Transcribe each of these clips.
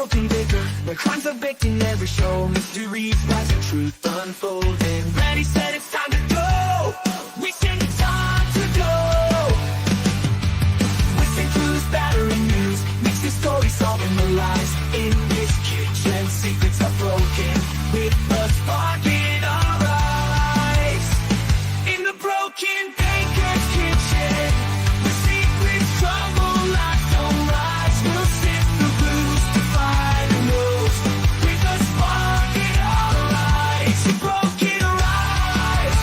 guilty vigor, where crimes are baked in every show. Mysteries rise and truth unfolding. Ready, set, it's time to go. We sing it's time to go. Whistling through this battering news, makes this story solving the lies. In this kitchen, secrets are broken, with a spark in our eyes. In the broken baker's kitchen, the secrets crumble like sunrise. We'll sift the blues to find the rules, with a spark in our eyes. In broken rise,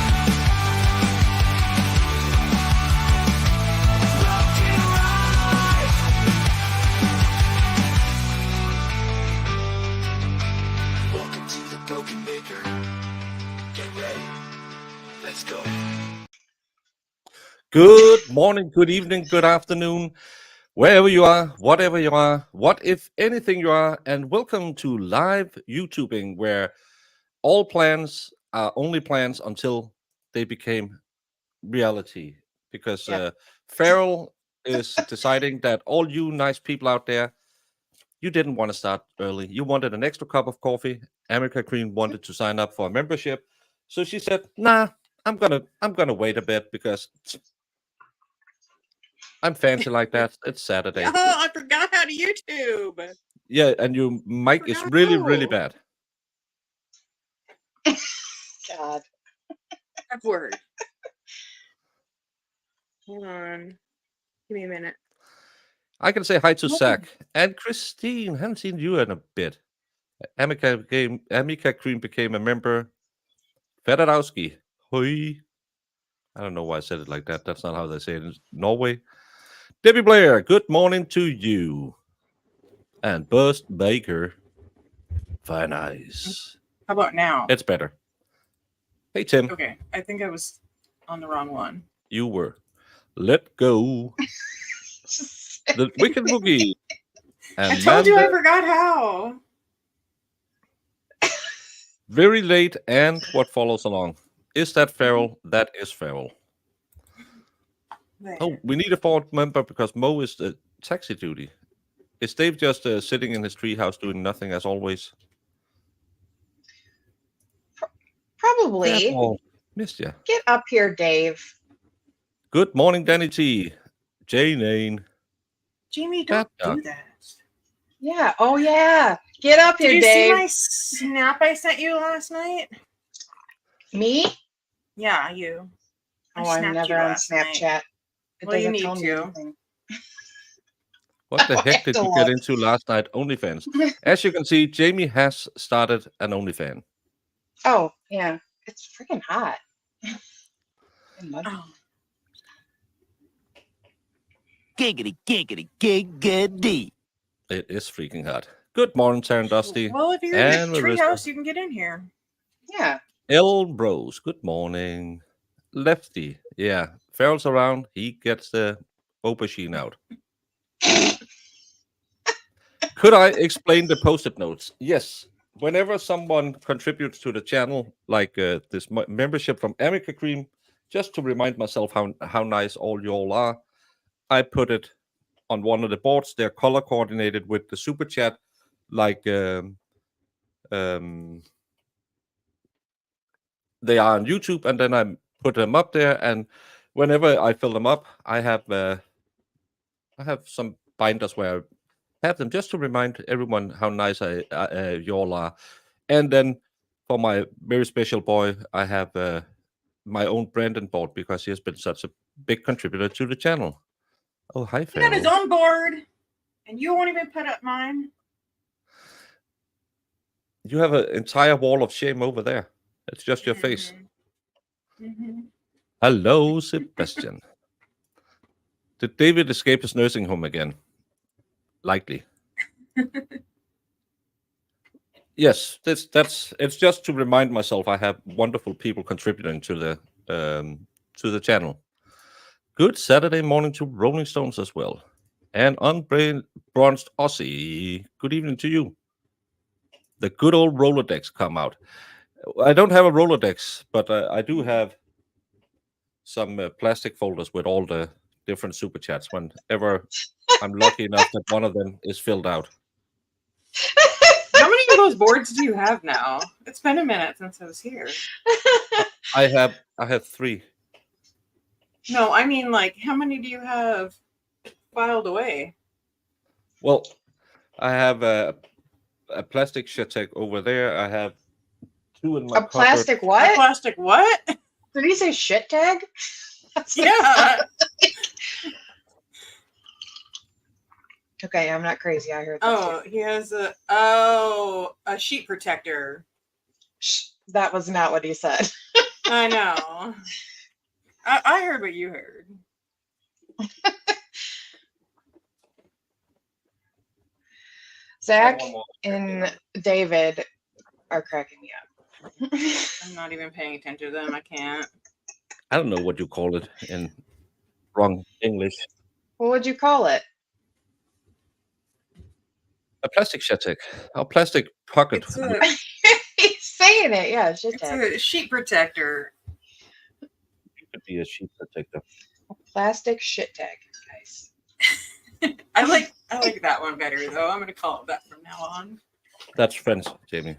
broken rise. Welcome to the Broken Baker. Get ready. Let's go. Good morning, good evening, good afternoon, wherever you are, whatever you are, what if anything you are, and welcome to live YouTubing, where all plans are only plans until they became reality. Because Yep. Farrell is deciding that all you nice people out there, you didn't want to start early. You wanted an extra cup of coffee. America Green wanted to sign up for a membership, so she said, "Nah, I'm gonna wait a bit because I'm fancy like that. It's Saturday." Oh, I forgot how to YouTube. Yeah, and your mic is really, really No. bad. God. F word. Hold on. Give me a minute. I can say hi to Okay. Zach and Christine. Haven't seen you in a bit. Amica Cream became a member. Federowski. Hoi. I don't know why I said it like that. That's not how they say it in Norway. Debbie Blair, good morning to you. And Burst Baker. Very nice. How about now? It's better. Hey, Tim. Okay, I think I was on the wrong one. You were. Let go. The Wicked Boogie. I told you I Amanda, forgot how. very late, and what follows along. Is that Farrell? That is Farrell. There. Oh, we need a fourth member because Mo is the taxi duty. Is Dave just sitting in his treehouse doing nothing as always? Probably. Oh, missed ya. Get up here, Dave. Good morning, Danny T. Jane. Jamie, don't Bad do that. Yeah. Oh, yeah. Get up Did here, you Dave. see my snap I sent you last night? Me? Yeah, you. I Oh, I'm snapped never you on last night. Snapchat. It Well, you doesn't need tell me to. anything. What the I heck have did to you get look. into last night? OnlyFans. As you can see, Jamie has started an OnlyFans. Oh, yeah. It's freaking hot. And muggy. Oh, Giggity, giggity, giggity. It is freaking hot. Good morning, Taryn Dusty. well, if you're in And the Marissa. treehouse, you can get in here. Yeah. El Bros, good morning. Lefty, yeah. Farrell's around. He gets the aubergine out. Could I explain the post-it notes? Yes. Whenever someone contributes to the channel, like this membership from America Cream, just to remind myself how nice all you all are, I put it on one of the boards. They're color coordinated with the super chat, like they are on YouTube, and then I put them up there. And whenever I fill them up, I have some binders where I have them just to remind everyone how nice you all are. And then for my very special boy, I have my own Brandon board because he has been such a big contributor to the channel. Oh, hi, He got his Farrell. own board, and you won't even put up mine. You have an entire wall of shame over there. It's just your face. Mhm. Hello, Sebastian. Did David escape his nursing home again? Likely. Yes, it's just to remind myself I have wonderful people contributing to the channel. Good Saturday morning to Rolling Stones as well. And Unbronzed Aussie, good evening to you. The good old Rolodex come out. I don't have a Rolodex, but I do have some plastic folders with all the different super chats whenever I'm lucky enough that one of them is filled out. How many of those boards do you have now? It's been a minute since I was here. I have 3. No, I mean, like, how many do you have filed away? Well, I have a plastic Shatek over there. I have 2 in my A cupboard. plastic A what? plastic what? Did he say shit tag? That's like- Yeah. Okay, I'm not crazy. I heard that Oh, he has a sheet protector. too. That was not what he said. I know. I heard what you heard. Zach One more. and David are cracking me up. I'm not even paying attention to them. I can't. I don't know what you call it in wrong English. What would you call it? A plastic Shatek. A plastic pocket. It's a, He's saying it. Yeah, shit it's tag. a sheet protector. It could be a sheet protector. Plastic shit tag, guys. I like that one better though. I'm gonna call it that from now on. That's French, Jamie.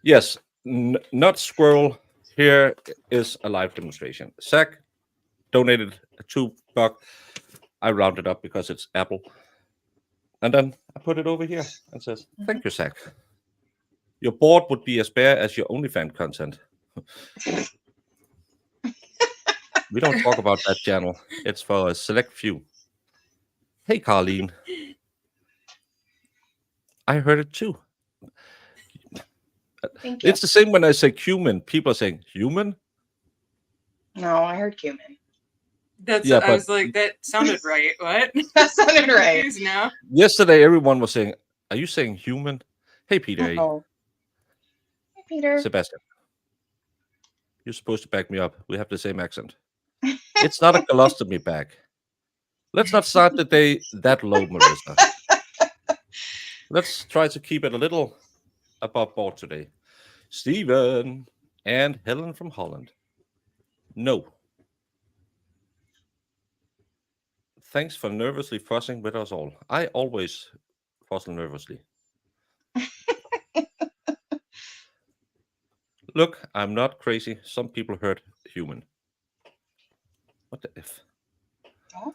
Yes, not squirrel. Here is a live demonstration. Zach donated $2. I rounded up because it's Apple. And then I put it over here and says, "Thank you, Zach. Your board would be as bare as your OnlyFans content." We don't talk about that channel. It's for a select few. Hey, Carleen. I heard it too. Thank you. It's the same when I say cumin. People are saying human. No, I heard cumin. That's Yeah, I but- was like, that sounded right. What? That sounded right. Confused now. Yesterday, everyone was saying, "Are you saying human?" Hey, Peter. Oh. Hey, Peter. Sebastian. You're supposed to back me up. We have the same accent. It's not a colostomy bag. Let's not start the day that low, Marissa. Let's try to keep it a little above board today. Stephen and Helen from Holland. No. Thanks for nervously fussing with us all. I always fuss nervously. Look, I'm not crazy. Some people heard human. What the F? Oh.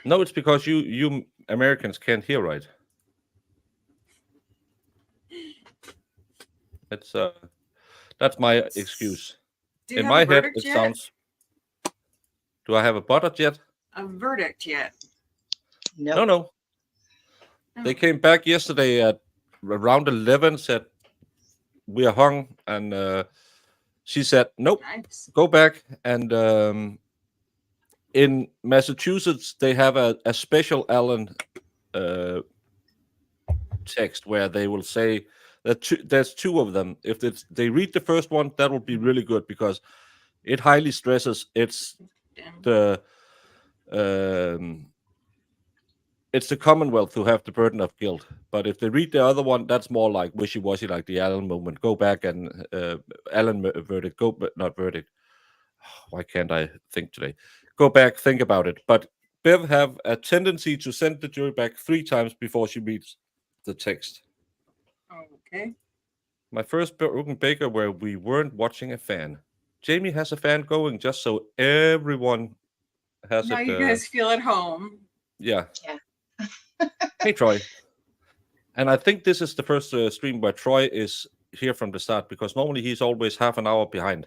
No, it's because you Americans can't hear right. It's that's my excuse. Do you In have my a head, verdict it yet? sounds. Do I have a budget yet? A verdict yet? Nope. No. They came back yesterday at around 11. Said we are hung, and she said nope. Nice. Go back. And in Massachusetts, they have a special Allen text where they will say that there's 2 of them. If they read the first one, that will be really good because it highly stresses it's the Commonwealth who have the burden of guilt. But if they read the other one, that's more like wishy-washy, like the Allen moment. Go back and Allen verdict. Not verdict. Why can't I think today? Go back, think about it. But Bev have a tendency to send the jury back 3 times before she reads the text. Okay. My first broken baker where we weren't watching a fan. Jamie has a fan going just so everyone has Now it. you guys feel at home. Yeah. Yeah. Hey, Troy. And I think this is the first stream where Troy is here from the start because normally he's always half an hour behind.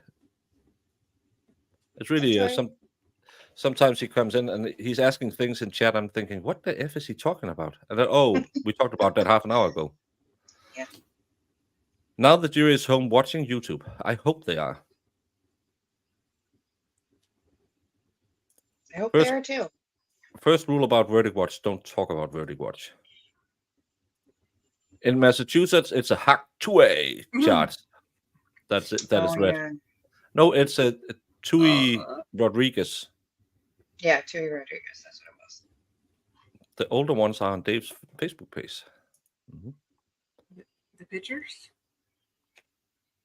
It's really That's right. sometimes he comes in and he's asking things in chat. I'm thinking, what the F is he talking about? And then, we talked about that half an hour ago. Yeah. Now the jury is home watching YouTube. I hope they are. I hope First- they are too. First rule about Verdict Watch: don't talk about Verdict Watch. In Massachusetts, it's a hack 2A charge. That's it. That is red. Yeah. No, it's a Tui Rodriguez. Yeah, Tui Rodriguez. That's what it was. The older ones are on Dave's Facebook page. Mhm. The pictures?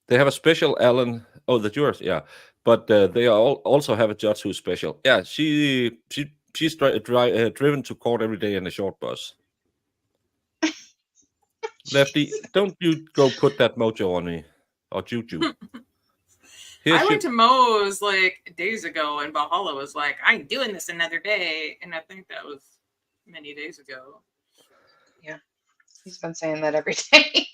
They have a special Ellen. Oh, the jurors, yeah. But they also have a judge who's special. Yeah, she's driven to court every day in a short bus. Lefty, don't you go put that mojo on me or juju. I went to Moe's like days ago, and Valhalla was like, "I'm doing this another day," and I think that was many days ago. Yeah, he's been saying that every day.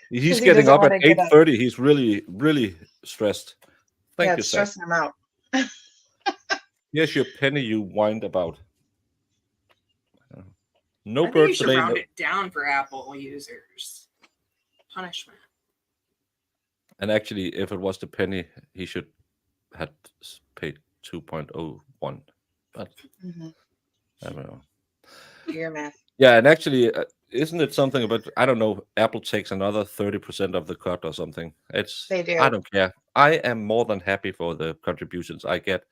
He's he getting doesn't up at wanna get up. 8:30. He's really stressed. Thank Yeah, you, it's Zach. stressing him out. Here's your penny you whined about. No I think you bird should today. round No. it down for Apple users. Punishment. And actually, if it was the penny, he should have paid 2.01. But Mhm. I don't know. Do your math. Yeah, and actually, isn't it something about, I don't know, Apple takes another 30% of the cut or something. They do. I don't care. I am more than happy for the contributions I get.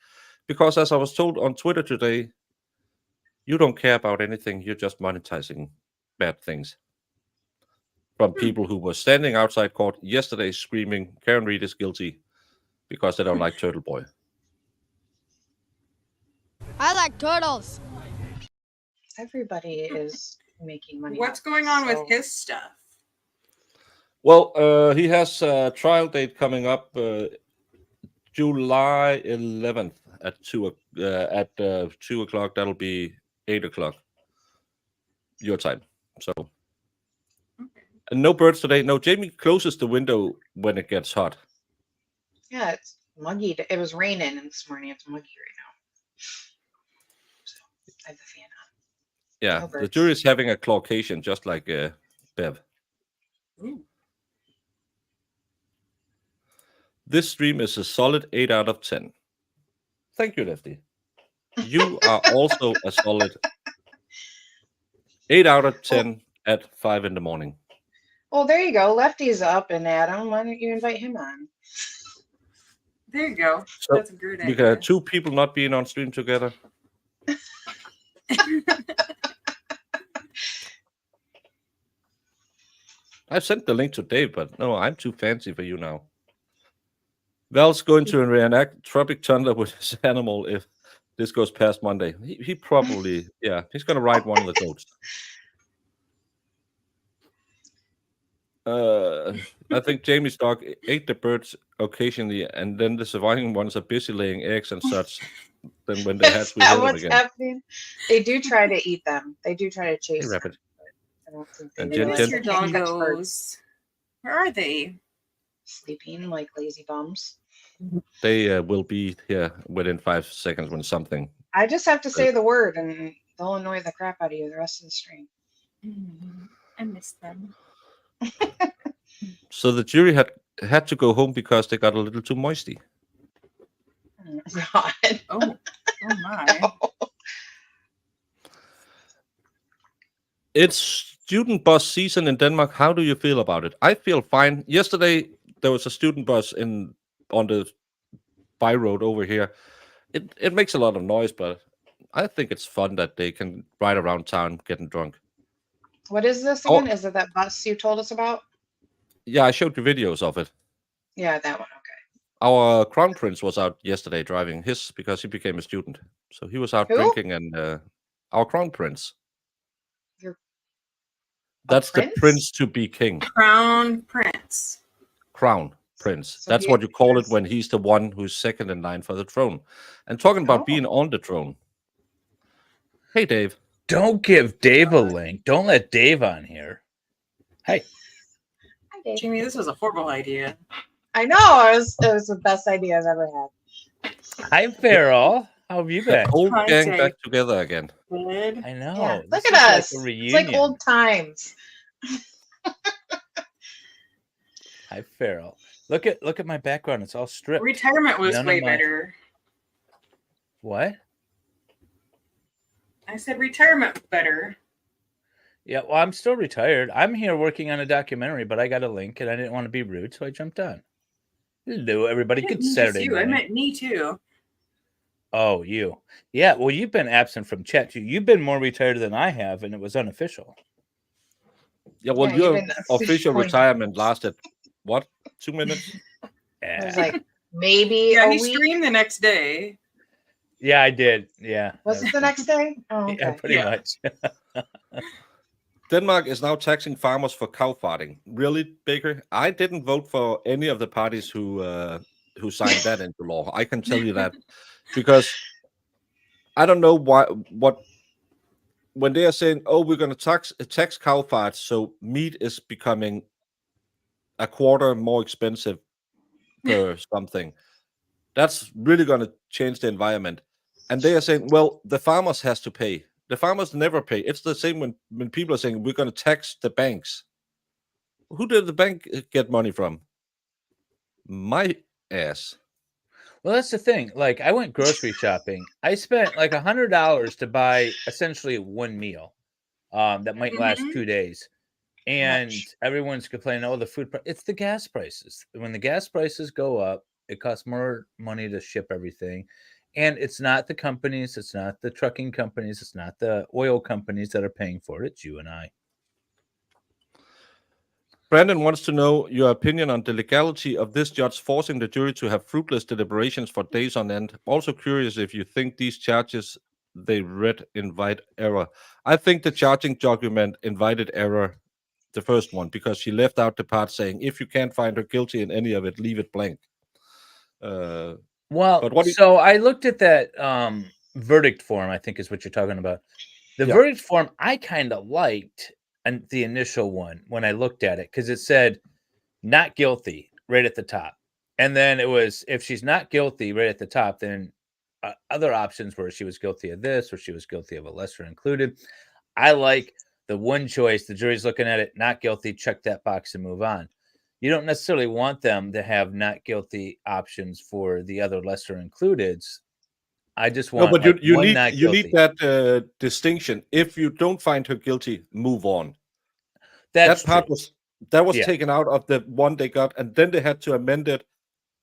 Because as I was told on Twitter today, you don't care about anything. You're just monetizing bad things. From people who were standing outside court yesterday screaming, Karen Reed is guilty because they don't like Turtle Boy. I like turtles. Everybody is making money. What's off going on so- with his stuff? Well, he has a trial date coming up July 11th at 2 o'clock. That'll be 8 o'clock your time. So, Okay. and no birds today. No, Jamie closes the window when it gets hot. Yeah, it's muggy. It was raining this morning. It's muggy right now. So I have the fan on. Yeah, No the birds. jury's having a clocation just like Bev. Ooh. This stream is a solid 8 out of 10. Thank you, Lefty. You are also a solid 8 out of 10 at 5 in the morning. Well, there you go. Lefty's up and Adam. Why don't you invite him on? There you go. So That's a great we idea. can have two people not being on stream together. I sent the link to Dave, but no, I'm too fancy for you now. Val's going to reenact Tropic Thunder with his animal if this goes past Monday. He probably, yeah, he's going to ride one of the goats. I think Jamie's dog ate the birds occasionally, and then the surviving ones are busy laying eggs and such. Then when they hatch, Is we that hear them what's again. happening? They do try to eat them. They do try to Hey, chase them. Rabbit. I don't think they And I Jen- miss realize your they can't catch birds. doggos. Where are they? Sleeping like lazy bums. They will be here within 5 seconds when something. I just have to say the word and they'll annoy the crap out of you the rest of the stream. I miss them. So the jury had to go home because they got a little too moisty. Oh, God. Oh my. It's student bus season in Denmark. How do you feel about it? I feel fine. Yesterday there was a student bus on the by road over here. It makes a lot of noise, but I think it's fun that they can ride around town getting drunk. What is this Oh. again? Is it that bus you told us about? Yeah, I showed you videos of it. Yeah, that one. Okay. Our crown prince was out yesterday driving his because he became a student. So he was out Who? drinking, and our crown prince. Your- That's the prince? prince to be king. Crown Prince. Crown prince. So That's he- what you call it yes. when he's the one who's second in line for the throne. And talking about Oh. being on the throne. Hey, Dave. Don't give Dave a link. Don't let Dave on here. Hey, Hi, Dave. Jamie, this was a horrible idea. I know. It was the best idea I've ever had. hi, Farrell. How have you been? Old Hi, gang Dave. back together again. Good. I know. Yeah. this Look is at like us. a It's like reunion. old times. Hi, Farrell. Look at my background. It's all stripped. Retirement was None of way my- better. What? I said retirement was better. Yeah, well, I'm still retired. I'm here working on a documentary, but I got a link and I didn't want to be rude, so I jumped on. Hello, everybody. Good Just Saturday you. I morning. meant me too. Oh, you. Yeah, well, you've been absent from chat too. You've been more retired than I have, and it was unofficial. Yeah, well, Yeah, your even official officially. retirement lasted, what, 2 minutes? It was Yeah, like maybe Yeah, a he week. streamed the next day. yeah, I did. Yeah. Was it the next day? Oh, okay. Yeah, pretty Yeah. much. Denmark is now taxing farmers for cow farting. Really, Baker? I didn't vote for any of the parties who signed that into law. I can tell you that because I don't know what when they are saying, "Oh, we're going to tax cow farts, so meat is becoming a quarter more expensive per something." That's really going to change the environment. And they are saying, "Well, the farmers has to pay." The farmers never pay. It's the same when people are saying we're going to tax the banks. Who did the bank get money from? My ass. Well, that's the thing. Like, I went grocery shopping. I spent like $100 to buy essentially one meal that might last Mhm. 2 days. And Much. everyone's complaining, oh, the it's the gas prices. When the gas prices go up, it costs more money to ship everything. And it's not the companies, it's not the trucking companies, it's not the oil companies that are paying for it. It's you and I. Brandon wants to know your opinion on the legality of this judge forcing the jury to have fruitless deliberations for days on end. Also curious if you think these charges they read invite error. I think the charging document invited error, the first one, because she left out the part saying, if you can't find her guilty in any of it, leave it blank. Well, But what so I looked at that verdict form, I think is what you're talking about. The Yeah. verdict form I kind of liked and the initial one when I looked at it because it said not guilty right at the top. And then it was if she's not guilty right at the top, then other options were she was guilty of this or she was guilty of a lesser included. I like the one choice. The jury's looking at it, not guilty, check that box and move on. You don't necessarily want them to have not guilty options for the other lesser includeds. I just No, want but like you one need not guilty. that distinction. If you don't find her guilty, move on. That's That part true. was Yeah. taken out of the one they got, and then they had to amend it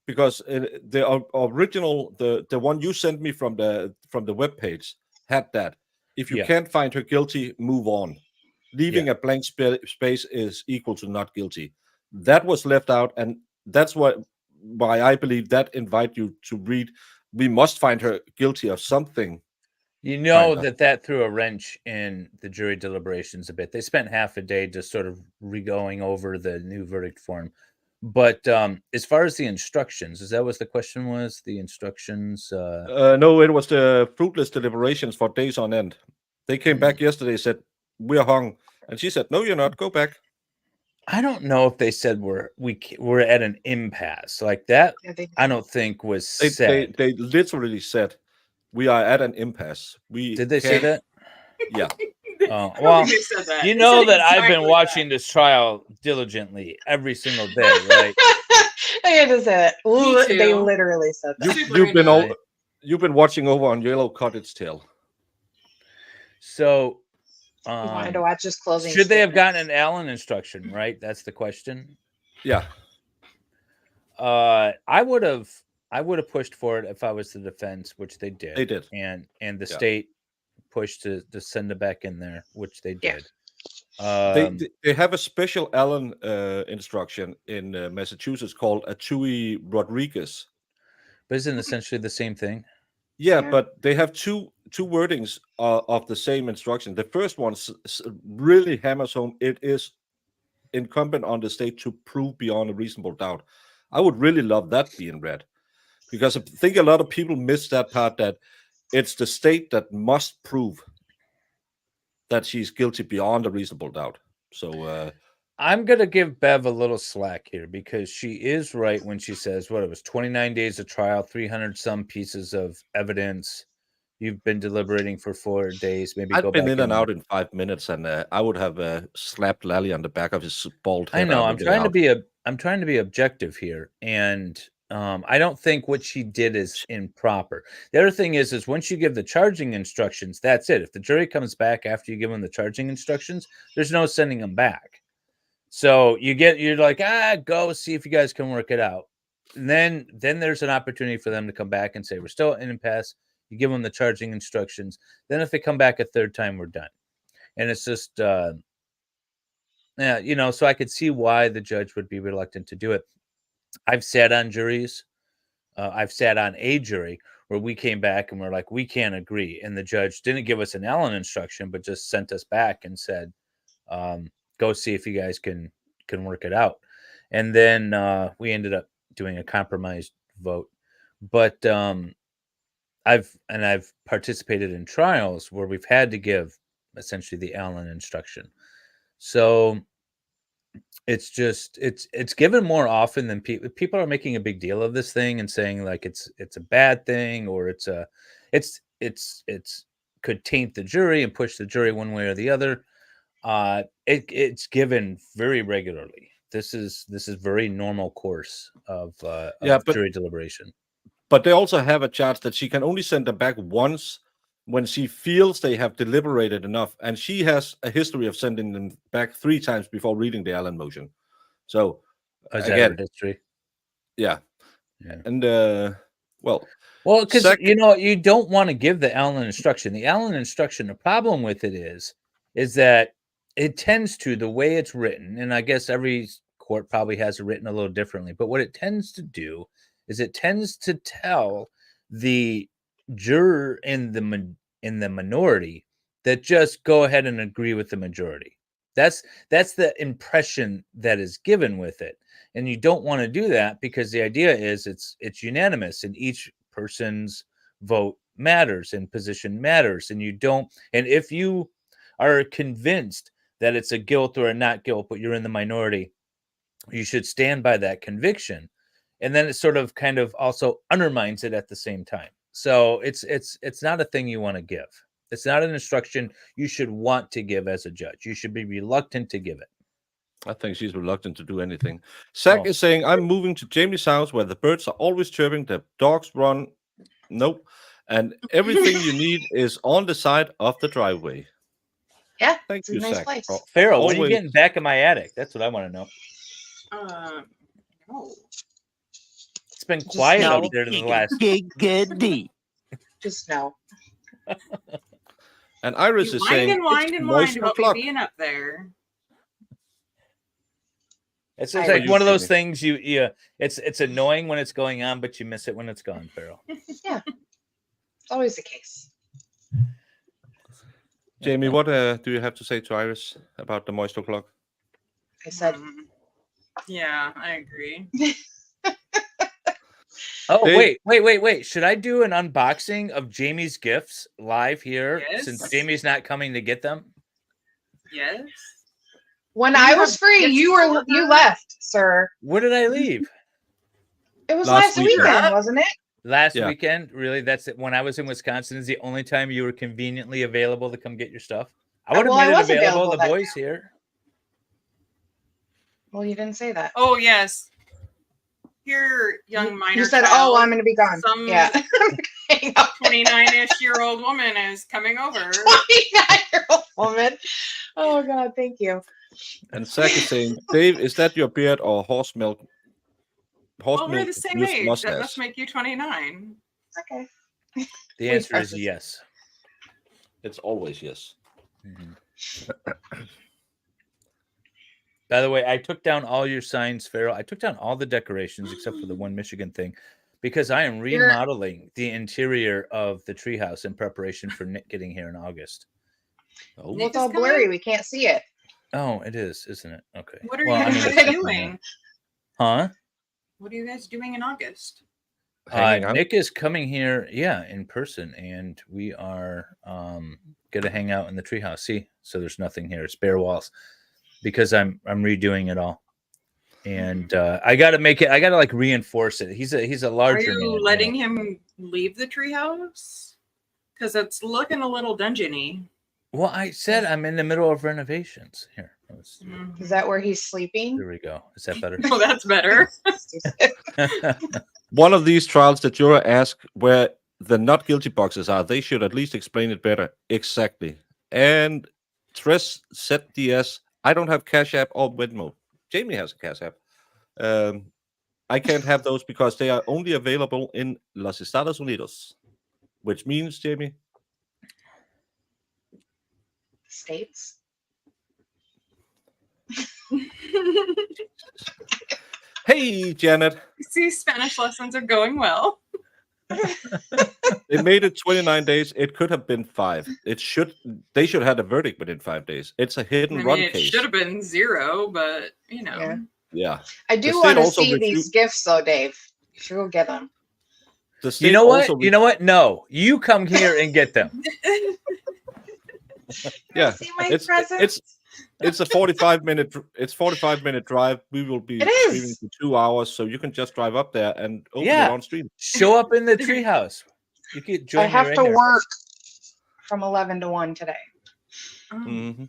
because the original, the one you sent me from the webpage had that. If you Yeah. can't find her guilty, move on. Leaving Yeah. a blank space is equal to not guilty. That was left out, and that's why I believe that invite you to read. We must find her guilty of something. You know Kinda. that threw a wrench in the jury deliberations a bit. They spent half a day just sort of re-going over the new verdict form. But as far as the instructions, is that what the question was? The instructions? No, it was the fruitless deliberations for days on end. They came back yesterday, said we're hung, and she said, "No, you're not. Go back." I don't know if they said we're at an impasse like that. Yeah, they I did. don't think was They said. they literally said, "We are at an impasse. We Did they say can't." that? Yeah. Oh, I don't well, think they said that. you They know said that I've been exactly watching this trial diligently every single day, right? I had to say that. Me They too. literally said that. Super You've been watching over on Yellow Cottage Tail. So, He wanted to watch his closing should they have gotten statements. an Allen instruction, right? That's the question. Yeah. I would have pushed for it if I was the defense, which they did. They did. And the Yeah. state pushed to send it back in there, which they Yeah. did. They have a special Allen instruction in Massachusetts called a Tui Rodriguez. But isn't essentially the same thing? Yeah, Yeah. but they have two wordings of the same instruction. The first one really hammers home it is incumbent on the state to prove beyond a reasonable doubt. I would really love that being read, because I think a lot of people miss that part, that it's the state that must prove that she's guilty beyond a reasonable doubt. So I'm going to give Bev a little slack here because she is right when she says, what, it was 29 days of trial, 300 some pieces of evidence. You've been deliberating for 4 days. Maybe I've go been back in and there. out in 5 minutes, and I would have slapped Lally on the back of his bald head. I know. On I'm the way trying to out. be I'm trying to be objective here, and I don't think what she did is improper. The other thing is once you give the charging instructions, that's it. If the jury comes back after you give them the charging instructions, there's no sending them back. So you're like, go see if you guys can work it out. And then there's an opportunity for them to come back and say, we're still in impasse. You give them the charging instructions. Then if they come back a third time, we're done. And it's just, so I could see why the judge would be reluctant to do it. I've sat on juries. I've sat on a jury where we came back and we're like, we can't agree. And the judge didn't give us an Allen instruction, but just sent us back and said, Go see if you guys can work it out. And then we ended up doing a compromised vote. But I've participated in trials where we've had to give essentially the Allen instruction. So it's just it's given more often than people are making a big deal of this thing and saying like it's a bad thing, or it's could taint the jury and push the jury one way or the other. It's given very regularly. This is very normal course of jury deliberation. But they also have a charge that she can only send them back once when she feels they have deliberated enough, and she has a history of sending them back 3 times before reading the Allen motion. So again, history. Yeah. And well, because you don't want to give the Allen instruction. The Allen instruction, the problem with it is that it tends to, the way it's written, and I guess every court probably has it written a little differently, but what it tends to do is it tends to tell the juror in the minority that just go ahead and agree with the majority. That's the impression that is given with it. And you don't want to do that, because the idea is it's unanimous and each person's vote matters and position matters. And if you are convinced that it's a guilt or a not guilt, but you're in the minority, you should stand by that conviction. And then it sort of kind of also undermines it at the same time. So it's not a thing you want to give. It's not an instruction you should want to give as a judge. You should be reluctant to give it. I think she's reluctant to do anything. Zach is saying, I'm moving to Jamie's house where the birds are always chirping, the dogs run. Nope. And everything you need is on the side of the driveway. Yeah. Thank you, nice Zach. place. Oh, Farrell, what are you getting back in my attic? That's what I want to know. No. It's been quiet out there to the last. Just no. And Iris is saying, and whined about me being up there. It's just like one of those things it's annoying when it's going on, but you miss it when it's gone, Farrell. Yeah. It's always the case. Jamie, what do you have to say to Iris about the moist o'clock? I said, yeah, I agree. Oh, wait. Should I do an unboxing of Jamie's gifts live here since Jamie's not coming to get them? Yes. When I was free, you left, sir. Where did I leave? It was last weekend, wasn't it? Last weekend? Really? That's it. When I was in Wisconsin is the only time you were conveniently available to come get your stuff. I would have made it available to the boys here. Well, you didn't say that. Oh, yes. Your young minor. You said, "Oh, I'm going to be gone." Some 29-ish-year-old woman is coming over. 29-year-old woman. Oh God, thank you. And Zach is saying, Dave, is that your beard or horse milk? Well, we're the same age. Mustache. That must make you 29. Okay. The answer is yes. It's always yes. Mm-hmm. By the way, I took down all your signs, Farrell. I took down all the decorations except for the one Michigan thing, because I am remodeling the interior of the treehouse in preparation for Nick getting here in August. Oh, it's all blurry. We can't see it. Oh, it is, isn't it? Okay. What are you guys doing? Huh? What are you guys doing in August? Nick is coming here, in person, and we are going to hang out in the treehouse. See, so there's nothing here. It's bare walls. Because I'm redoing it all, and I got to make it. I got to like reinforce it. He's a larger. Are you letting him leave the treehouse? Because it's looking a little dungeony. Well, I said I'm in the middle of renovations. Here, is that where he's sleeping? There we go. Is that better? Oh, that's better. One of these trials that you're asked where the not guilty boxes are, they should at least explain it better. Exactly. And Tres said DS. I don't have Cash App or Venmo. Jamie has a Cash App. I can't have those because they are only available in Los Estados Unidos, which means, Jamie? States. Hey, Janet. See, Spanish lessons are going well. They made it 29 days. It could have been 5. They should have had a verdict within 5 days. It's a hit and run it case. should have been 0, but you know. Yeah. Yeah. I The do state want to also see these gifts, though, Dave. You should go get them. The state You know what? also You know what? No, you come here and get them. Yeah, See my it's presents? it's a 45-minute drive. We will be It is. streaming for 2 hours, so you can just drive up there and open Yeah. it on stream. Show up in the treehouse. You could join I me have right to here. work from 11 to 1 today. Mhm.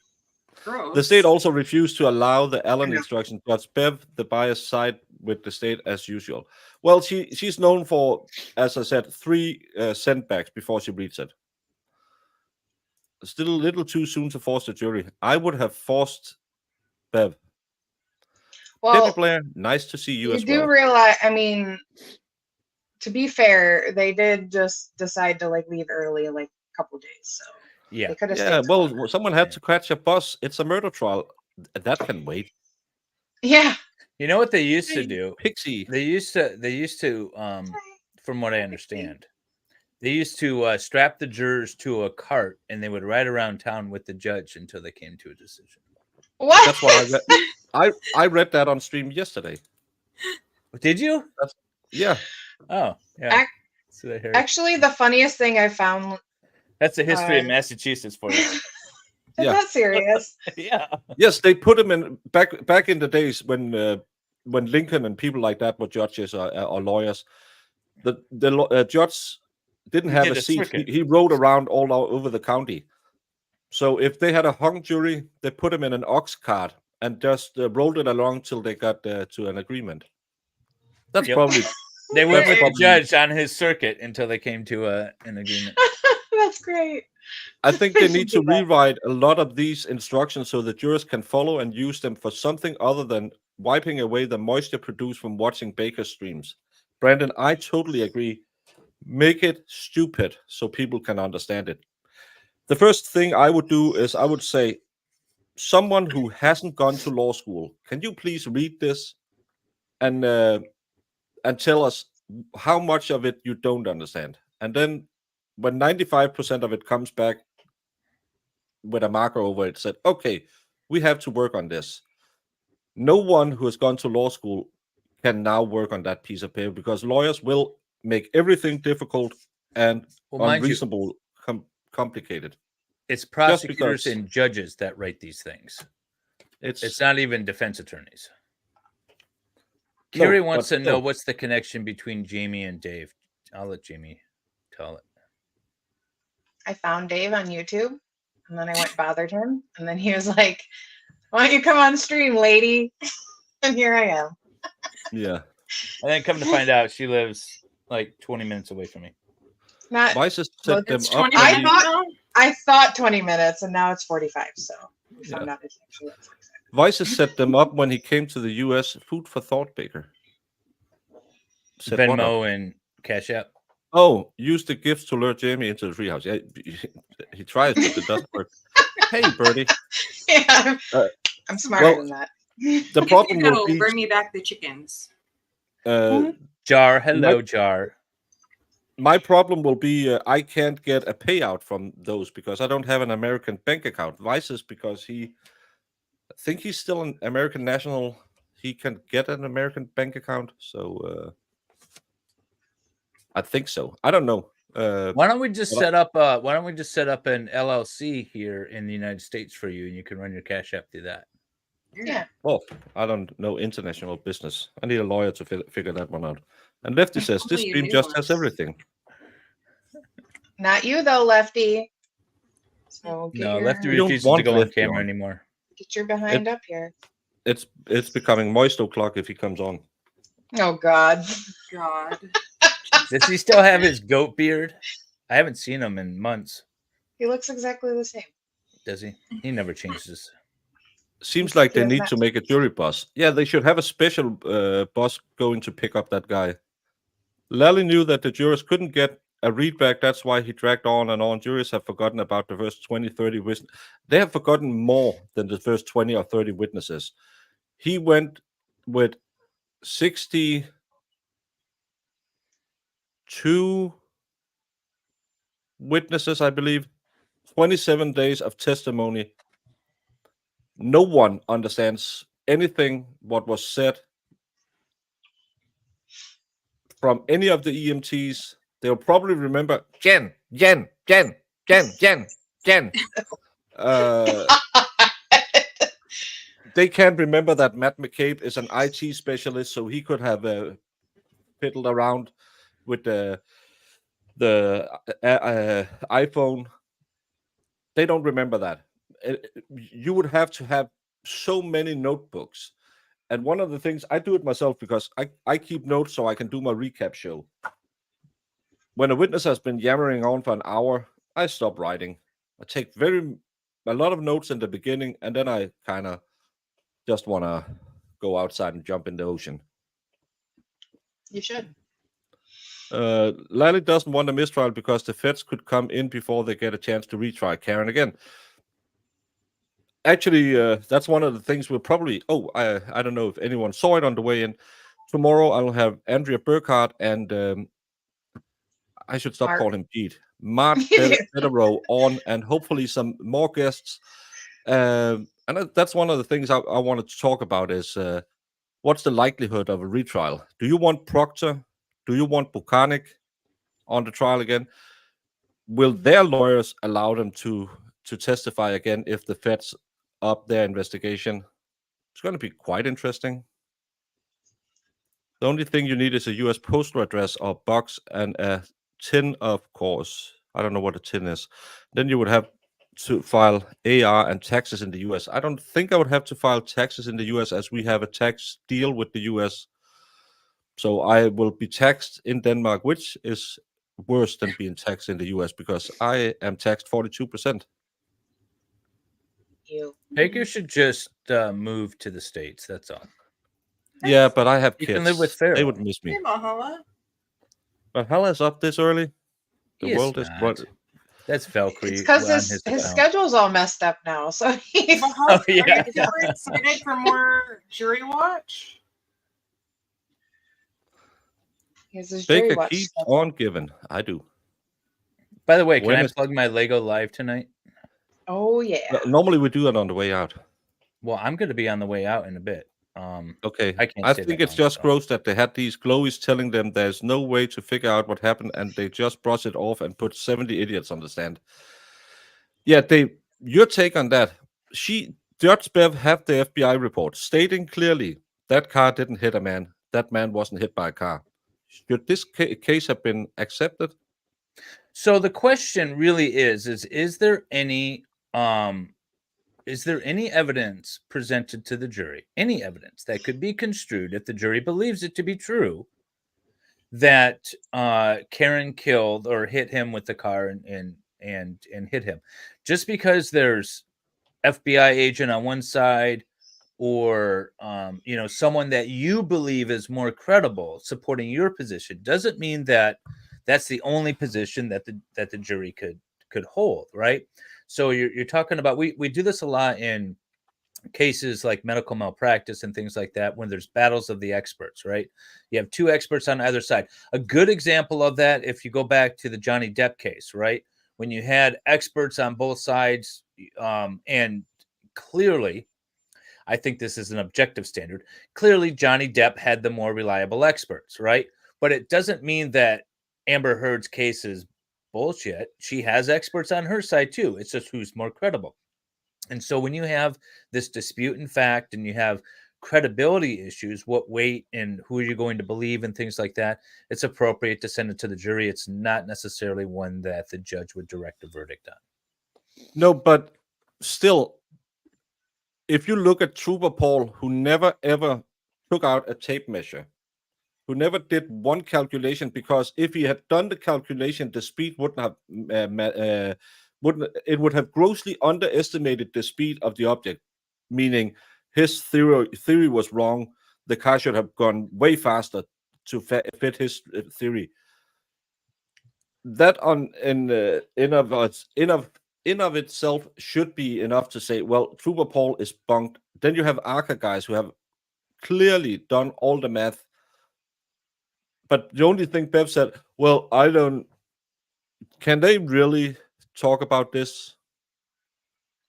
Gross. The state also refused to allow the Allen know. instruction, but Bev, the bias, side with the state as usual. Well, she's known for, as I said, 3 sendbacks before she reads it. Still a little too soon to force the jury. I would have forced Bev. Well, Debbie Blair, nice to see you you as do well. realize, I mean, to be fair, they did just decide to like leave early like a couple days, so Yeah. they could have Yeah, stayed. well, longer. someone had to catch a bus. It's a murder trial. That can wait. Yeah. You know what they used to do? Pixie. They used to from what I understand, they used to strap the jurors to a cart and they would ride around town with the judge until they came to a decision. What? That's what I read. I read that on stream yesterday. Did you? Yeah. Oh, yeah. Actually, the funniest thing I found. That's the history of Massachusetts for you. Is Yeah. that serious? Yeah. Yes, they put him in back in the days when Lincoln and people like that were judges or lawyers. The judge didn't have did a a seat. circuit. He rode around all over the county. So if they had a hung jury, they put him in an ox cart and just rolled it along till they got to an agreement. That's Yep. probably They went with the probably- judge on his circuit until they came to an agreement. That's great. I think they should need to do that. rewrite a lot of these instructions so the jurors can follow and use them for something other than wiping away the moisture produced from watching Baker streams. Brandon, I totally agree. Make it stupid so people can understand it. The first thing I would do is I would say, someone who hasn't gone to law school, can you please read this and tell us how much of it you don't understand? And then when 95% of it comes back with a marker over it, said, okay, we have to work on this. No one who has gone to law school can now work on that piece of paper because lawyers will make everything difficult and unreasonable, complicated. It's prosecutors because- and judges that write these things. It's not even defense attorneys. No, Carrie wants but to know still. what's the connection between Jamie and Dave. I'll let Jamie tell it. I found Dave on YouTube, and then I went bothered him, and then he was like, "Why don't you come on stream, lady?" And here I am. Yeah. And then come to find out, she lives like 20 minutes away from me. Not. Vice has Well, set them It's up. 20 I minutes thought- now? I thought 20 minutes, and now it's 45. So we Yeah. found out it's actually 45. Vice has set them up when he came to the U.S. Food for thought, Baker. Set one up. Venmo and Cash App. Oh, use the gifts to lure Jamie into the treehouse. Yeah, he tries, but it doesn't work. Hey, Birdie. Yeah, Uh, I'm smarter well, than that. The problem will Go, be bring me back the chickens. Jar. Hello, Jar. my problem will be I can't get a payout from those because I don't have an American bank account. Vice is because I think he's still an American national. He can get an American bank account, so I think so. I don't know. Why don't we just well, set up? Why don't we just set up an LLC here in the United States for you, and you can run your Cash App through that? Yeah. Well, I don't know international business. I need a lawyer to figure that one out. And Lefty says this Only you stream knew just us. has everything. Not you though, Lefty. So get No, your, Lefty We don't refuses to want go on Lefty camera on. anymore. get your behind up here. It's becoming moist o'clock if he comes on. Oh God. God. Does he still have his goat beard? I haven't seen him in months. He looks exactly the same. Does he? He never changes. Seems like they He does need not- to make a jury bus. Yeah, they should have a special bus going to pick up that guy. Lally knew that the jurors couldn't get a readback. That's why he dragged on and on. Juries have forgotten about the first 20, 30 witnesses. They have forgotten more than the first 20 or 30 witnesses. He went with 62 2 witnesses, I believe, 27 days of testimony. No one understands anything what was said from any of the EMTs. They'll probably remember Jen. They can't remember that Matt McCabe is an IT specialist, so he could have fiddled around with the iPhone. They don't remember that. You would have to have so many notebooks. And one of the things, I do it myself because I keep notes so I can do my recap show. When a witness has been yammering on for an hour, I stop writing. I take a lot of notes in the beginning, and then I kind of just want to go outside and jump in the ocean. You should. Lally doesn't want a mistrial because the feds could come in before they get a chance to retry Karen again. Actually, that's one of the things we'll probably... I don't know if anyone saw it on the way in. Tomorrow, I'll have Andrea Burkhardt and... I should stop calling him Pete. Mark Federow on, and hopefully some more guests. And that's one of the things I wanted to talk about is what's the likelihood of a retrial? Do you want Proctor? Do you want Buchanek on the trial again? Will their lawyers allow them to testify again if the feds up their investigation? It's going to be quite interesting. The only thing you need is a U.S. postal address or box and a tin, of course. I don't know what a tin is. Then you would have to file AR and taxes in the U.S. I don't think I would have to file taxes in the U.S. as we have a tax deal with the U.S. So I will be taxed in Denmark, which is worse than being taxed in the U.S. because I am taxed 42%. Baker should just move to the States. That's all. Yeah, but I have kids. You can live with Pharaoh. They would miss me. Hey, Valhalla. Valhalla's up this early. The world is not. That's Valkyrie. It's because his schedule's all messed up now. So he's... Valhalla, are you super excited for more jury watch? Baker keeps on giving. I do. By the way, can I plug my Lego Live tonight? Oh, yeah. Normally we do it on the way out. Well, I'm going to be on the way out in a bit. Okay. I think it's just gross that they had these Chloes telling them there's no way to figure out what happened, and they just brushed it off and put 70 idiots on the stand. Yeah, your take on that. Judge Bev had the FBI report stating clearly that car didn't hit a man. That man wasn't hit by a car. Should this case have been accepted? So the question really is there any evidence presented to the jury, any evidence that could be construed if the jury believes it to be true that Karen killed or hit him with the car and hit him? Just because there's FBI agent on one side or someone that you believe is more credible supporting your position doesn't mean that that's the only position that the jury could hold, right? So you're talking about, we do this a lot in cases like medical malpractice and things like that, when there's battles of the experts, right? You have two experts on either side. A good example of that, if you go back to the Johnny Depp case, right? When you had experts on both sides, and clearly, I think this is an objective standard, clearly Johnny Depp had the more reliable experts, right? But it doesn't mean that Amber Heard's case is bullshit. She has experts on her side too. It's just who's more credible. And so when you have this dispute in fact and you have credibility issues, what weight and who are you going to believe and things like that, it's appropriate to send it to the jury. It's not necessarily one that the judge would direct a verdict on. No, but still, if you look at Trooper Paul, who never ever took out a tape measure, who never did one calculation, because if he had done the calculation, the speed wouldn't have it would have grossly underestimated the speed of the object, meaning his theory was wrong. The car should have gone way faster to fit his theory. That in of itself should be enough to say, well, Trooper Paul is bunked. Then you have ARCA guys who have clearly done all the math But the only thing Bev said, well, I don't. Can they really talk about this?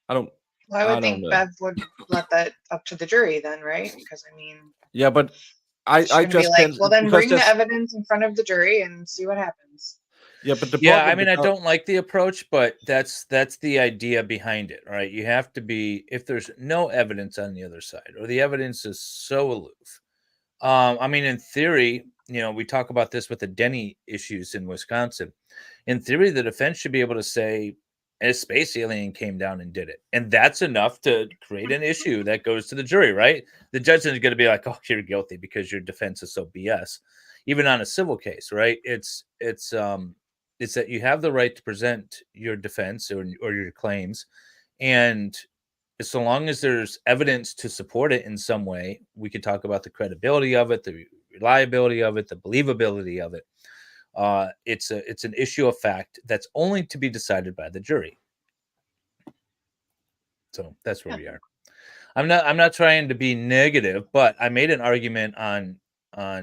I don't. Well, I I would don't think know. Bev would let that up to the jury then, right? Because I mean, Yeah, but she's I going to be just like, can't well, then because bring the there's evidence in front of the jury and see what happens. yeah, but the Yeah, I problem mean, I because don't like the approach, but that's the idea behind it, right? You have to be, if there's no evidence on the other side, or the evidence is so aloof. I mean, in theory, we talk about this with the Denny issues in Wisconsin. In theory, the defense should be able to say a space alien came down and did it, and that's enough to create an issue that goes to the jury, right? The judge is going to be like, "Oh, you're guilty because your defense is so BS." Even on a civil case, right? It's that you have the right to present your defense or your claims, and so long as there's evidence to support it in some way, we could talk about the credibility of it, the reliability of it, the believability of it. It's an issue of fact that's only to be decided by the jury. So that's where we are. I'm not trying to be negative, but I made an argument on uh,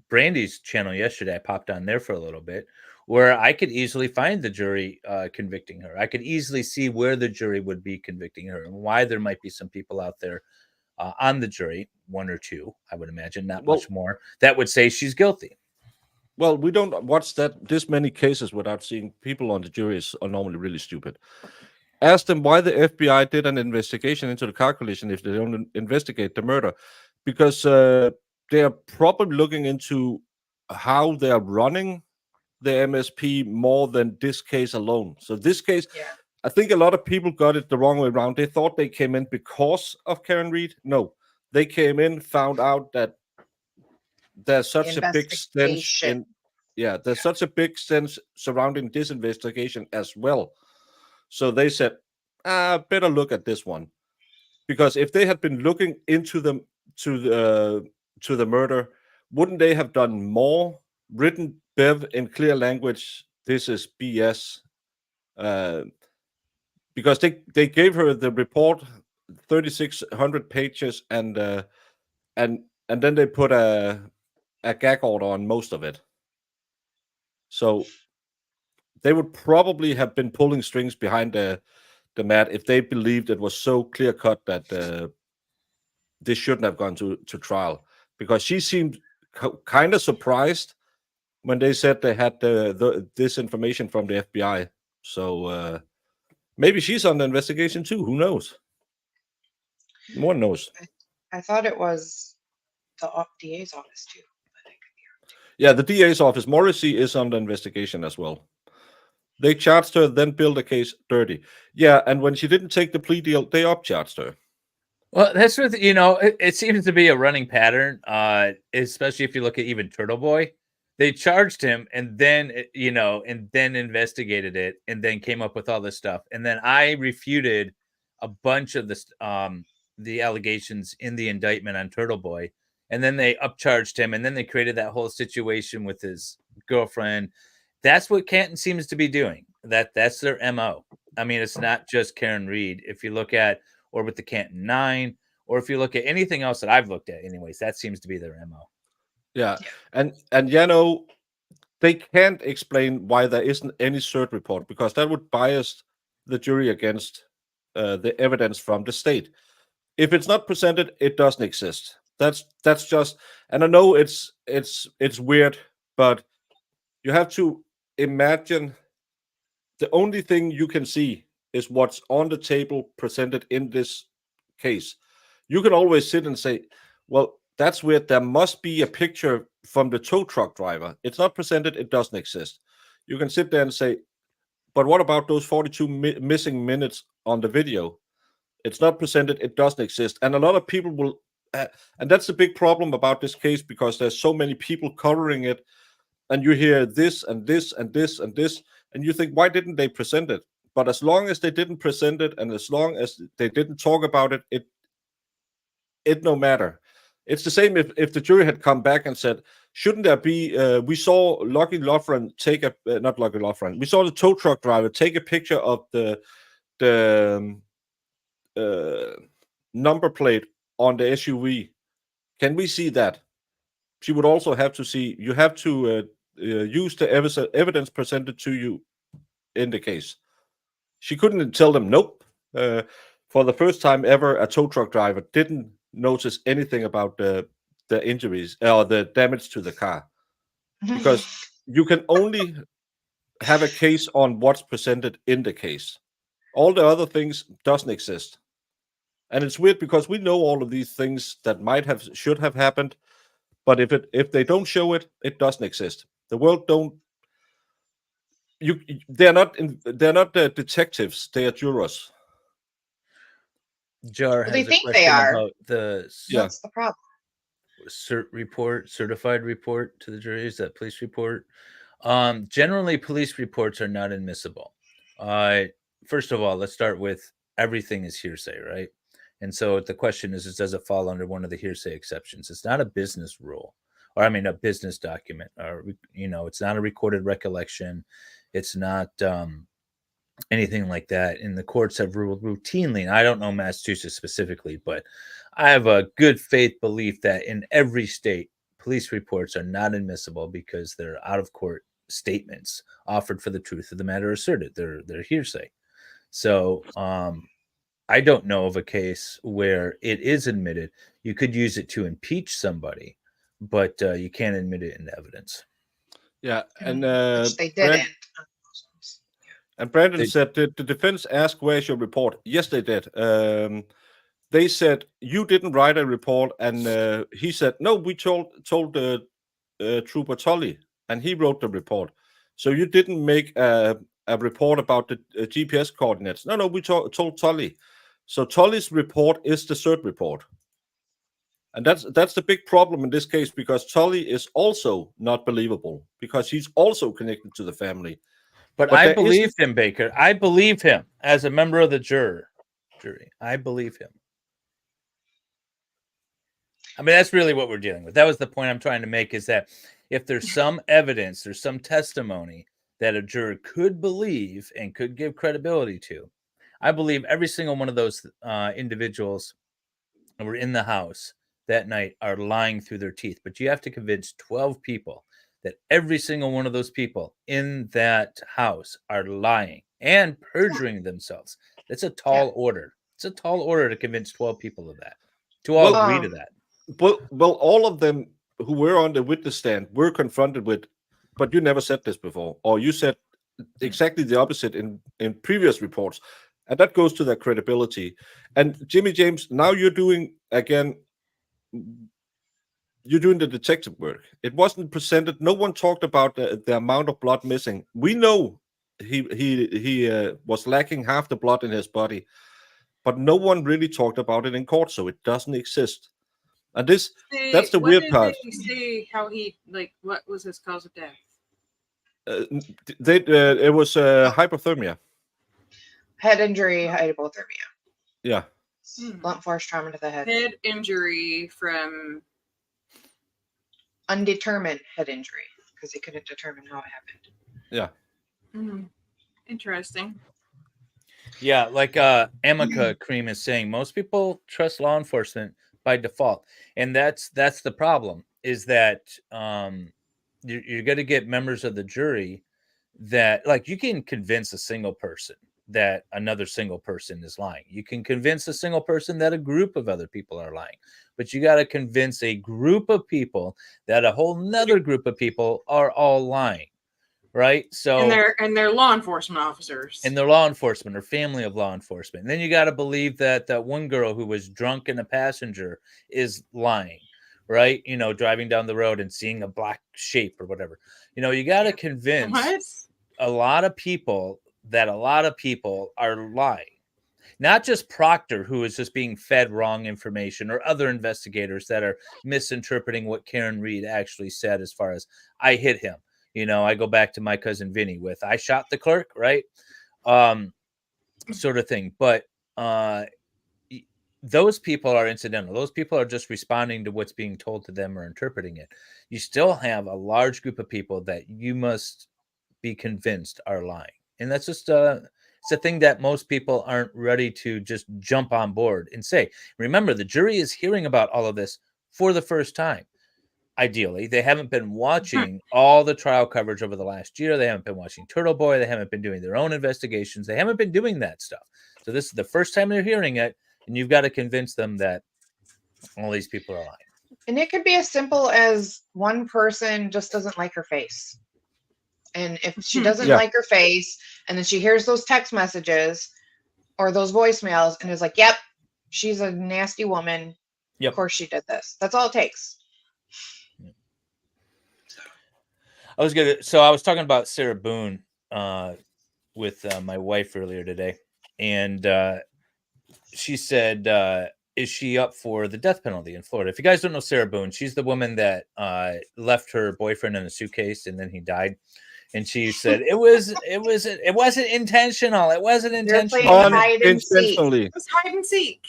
Brandy's channel yesterday. I popped on there for a little bit, where I could easily find the jury convicting her. I could easily see where the jury would be convicting her and why there might be some people out there on the jury, one or two, I would imagine, not well, much more, that would say she's guilty. well, we don't watch this many cases without seeing people on the juries are normally really stupid. Ask them why the FBI did an investigation into the car collision if they don't investigate the murder, because they are probably looking into how they are running the MSP more than this case alone. So this case, Yeah. I think a lot of people got it the wrong way around. They thought they came in because of Karen Reed. No, they came in, found out that there's such a big stench Investigation. there's such a big stench surrounding this investigation as well. So they said, better look at this one. Because if they had been looking into them to the murder, wouldn't they have done more? Written Bev in clear language, this is BS. Because they gave her the report, 3,600 pages, and then they put a gag order on most of it. So they would probably have been pulling strings behind the mat if they believed it was so clear cut that this shouldn't have gone to trial. Because she seemed kind of surprised when they said they had this information from the FBI. So maybe she's on the investigation too. Who knows? No one knows. I thought it was the DA's office too. Yeah, the DA's office, Morrissey, is on the investigation as well. They charged her, then billed the case dirty. Yeah, and when she didn't take the plea deal, they upcharged her. Well, that's what it seems to be a running pattern, especially if you look at even Turtle Boy. They charged him and then investigated it and then came up with all this stuff. And then I refuted a bunch of the allegations in the indictment on Turtle Boy. And then they upcharged him, and then they created that whole situation with his girlfriend. That's what Canton seems to be doing. That's their MO. I mean, it's not just Karen Reed. If you look at, or with the Canton 9, or if you look at anything else that I've looked at, anyways, that seems to be their MO. Yeah. And they can't explain why there isn't any cert report, because that would bias the jury against the evidence from the state. If it's not presented, it doesn't exist. That's just, and I know it's weird, but you have to imagine the only thing you can see is what's on the table presented in this case. You can always sit and say, well, that's weird. There must be a picture from the tow truck driver. It's not presented. It doesn't exist. You can sit there and say, but what about those 42 missing minutes on the video? It's not presented. It doesn't exist. And a lot of people will, and that's a big problem about this case, because there's so many people covering it, and you hear this and this and this and this, and you think, why didn't they present it? But as long as they didn't present it, and as long as they didn't talk about it, it no matter. It's the same if the jury had come back and said, shouldn't there be, we saw Lucky Loughran take not Lucky Loughran, we saw the tow truck driver take a picture of the number plate on the SUV. Can we see that? she would also have to see, you have to use the evidence presented to you in the case. She couldn't tell them, nope. For the first time ever, a tow truck driver didn't notice anything about the injuries or the damage to the car, because you can only have a case on what's presented in the case. All the other things doesn't exist. And it's weird because we know all of these things that should have happened, but if they don't show it, it doesn't exist. The world don't. They're not detectives. They are jurors. Jar They has a think they question are. about the Yeah. That's the problem. certified report to the jury. Is that police report? Generally, police reports are not admissible. First of all, let's start with everything is hearsay, right? And so the question is does it fall under one of the hearsay exceptions? It's not a business rule, or I mean, a business document, or it's not a recorded recollection. It's not anything like that. And the courts have ruled routinely, and I don't know Massachusetts specifically, but I have a good faith belief that in every state, police reports are not admissible because they're out of court statements offered for the truth of the matter asserted. They're hearsay. So I don't know of a case where it is admitted. You could use it to impeach somebody, but you can't admit it in evidence. Yeah, and Which they didn't. And Brandon said, did the defense ask where's your report? Yes, they did. They said you didn't write a report, and he said no. We told Trooper Tully, and he wrote the report. So you didn't make a report about the GPS coordinates. No, we told Tully. So Tully's report is the third report, and that's the big problem in this case, because Tully is also not believable because he's also connected to the family. But I believe him, Baker. I believe him as a member of the jury. I believe him. I mean, that's really what we're dealing with. That was the point I'm trying to make, is that if there's some evidence, there's some testimony that a juror could believe and could give credibility to, I believe every single one of those individuals that were in the house that night are lying through their teeth. But you have to convince 12 people that every single one of those people in that house are lying and perjuring themselves. That's a tall order. It's a tall order to convince 12 people of that, to all agree to that. Well, all of them who were on the witness stand were confronted with, but you never said this before, or you said exactly the opposite in previous reports. And that goes to their credibility. And Jimmy James, now you're doing the detective work. It wasn't presented. No one talked about the amount of blood missing. We know he was lacking half the blood in his body, but no one really talked about it in court, so it doesn't exist. And that's the weird part. Did they say how what was his cause of death? It was hypothermia. Head injury, hypothermia. Yeah. Blunt force trauma to the head. Head injury from undetermined head injury, because he couldn't determine how it happened. Yeah. Interesting. Yeah, like Amica Cream is saying, most people trust law enforcement by default, and that's the problem, is that you're going to get members of the jury that, like, you can convince a single person that another single person is lying. You can convince a single person that a group of other people are lying, but you got to convince a group of people that a whole nother group of people are all lying. Right. So and they're law enforcement officers. And they're law enforcement or family of law enforcement. And then you got to believe that that one girl who was drunk and a passenger is lying. Right. Driving down the road and seeing a black shape or whatever. You got to convince a lot of people that a lot of people are lying. Not just Proctor, who is just being fed wrong information, or other investigators that are misinterpreting what Karen Reed actually said as far as I hit him. I go back to my cousin Vinny with I shot the clerk, right? Sort of thing. But those people are incidental. Those people are just responding to what's being told to them or interpreting it. You still have a large group of people that you must be convinced are lying. And that's just it's a thing that most people aren't ready to just jump on board and say. Remember, the jury is hearing about all of this for the first time. Ideally, they haven't been watching all the trial coverage over the last year. They haven't been watching Turtle Boy. They haven't been doing their own investigations. They haven't been doing that stuff. So this is the first time they're hearing it, and you've got to convince them that all these people are lying. And it could be as simple as one person just doesn't like her face. And if she doesn't Yeah. like her face, and then she hears those text messages or those voicemails and is like, yep, she's a nasty woman. Yep. Of course she did this. That's all it takes. I was talking about Sarah Boone with my wife earlier today, and she said, is she up for the death penalty in Florida? If you guys don't know Sarah Boone, she's the woman that left her boyfriend in a suitcase and then he died. And she said it wasn't intentional. It wasn't intentional. Hide and seek. Unintentionally. It was hide and seek.